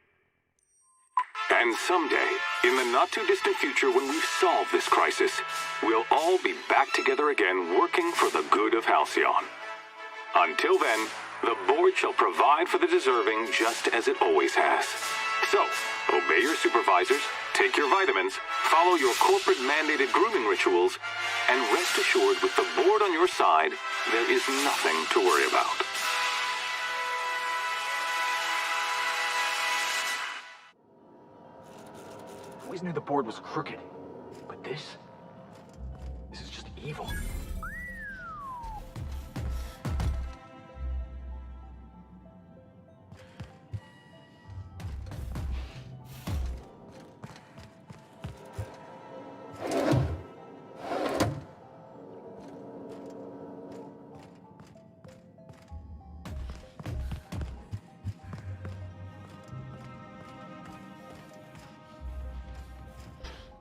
And someday, in the not-too-distant future when we've solved this crisis, we'll all be back together again working for the good of Halcyon. Until then, the board shall provide for the deserving just as it always has. So, obey your supervisors, take your vitamins, follow your corporate-mandated grooming rituals, and rest assured with the board on your side, there is nothing to worry about. I always knew the board was crooked, but this is just evil.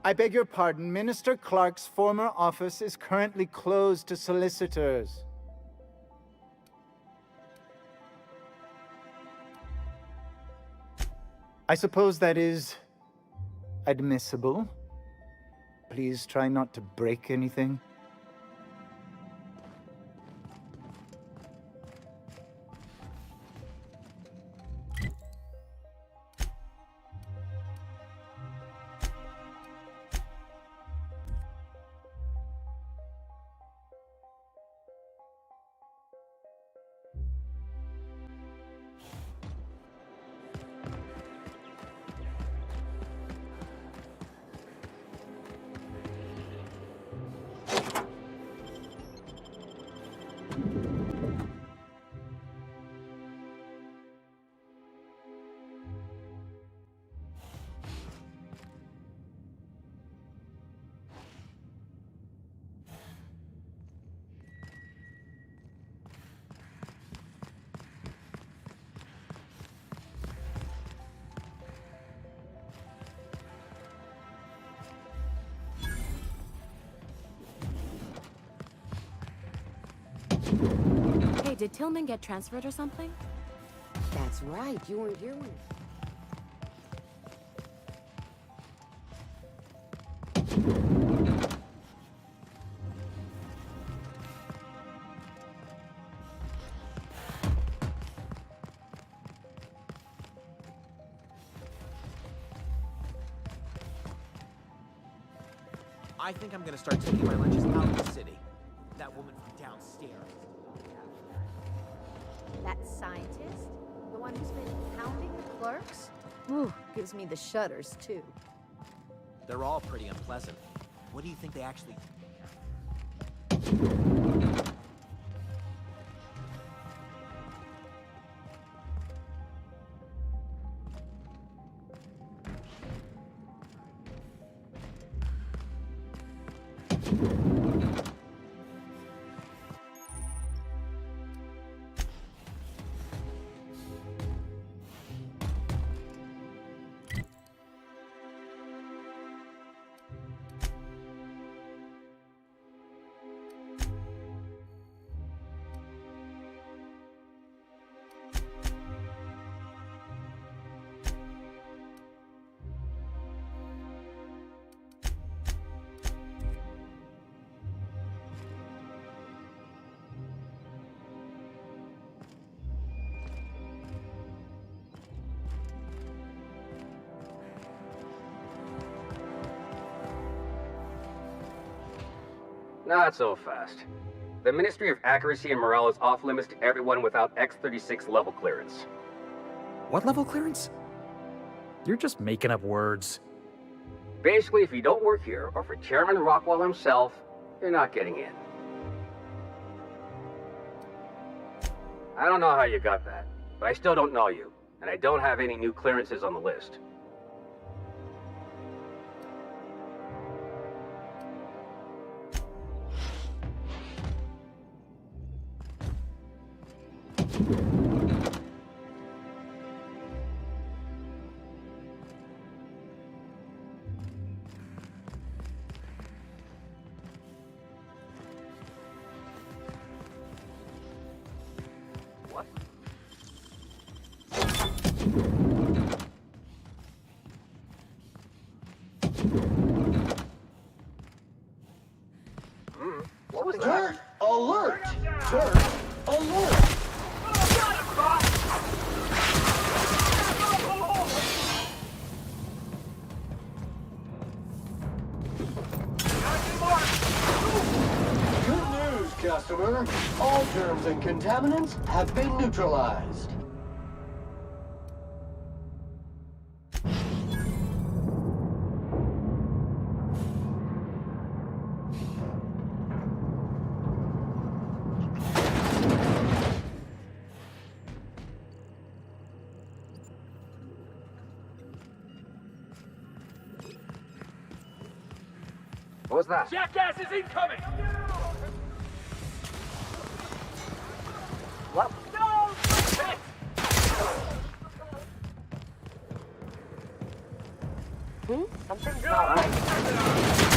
I beg your pardon. Minister Clark's former office is currently closed to solicitors. I suppose that is admissible. Please try not to break anything. Hey, did Tillman get transferred or something? That's right, you weren't here when... I think I'm gonna start taking my lunches out of the city. That woman from downstairs. That scientist? The one who's been hounding the clerks? Ooh, gives me the shudders, too. They're all pretty unpleasant. What do you think they actually... Not so fast. The Ministry of Accuracy and Morale is off limits to everyone without X-36 level clearance. What level clearance? You're just making up words. Basically, if you don't work here, or for Chairman Rockwell himself, you're not getting in. I don't know how you got that, but I still don't know you, and I don't have any new clearances on the list. What was that? Alert! Turret alert! Good news, customer. All germs and contaminants have been neutralized. What was that? Jackass is incoming! What? No! Something's not right.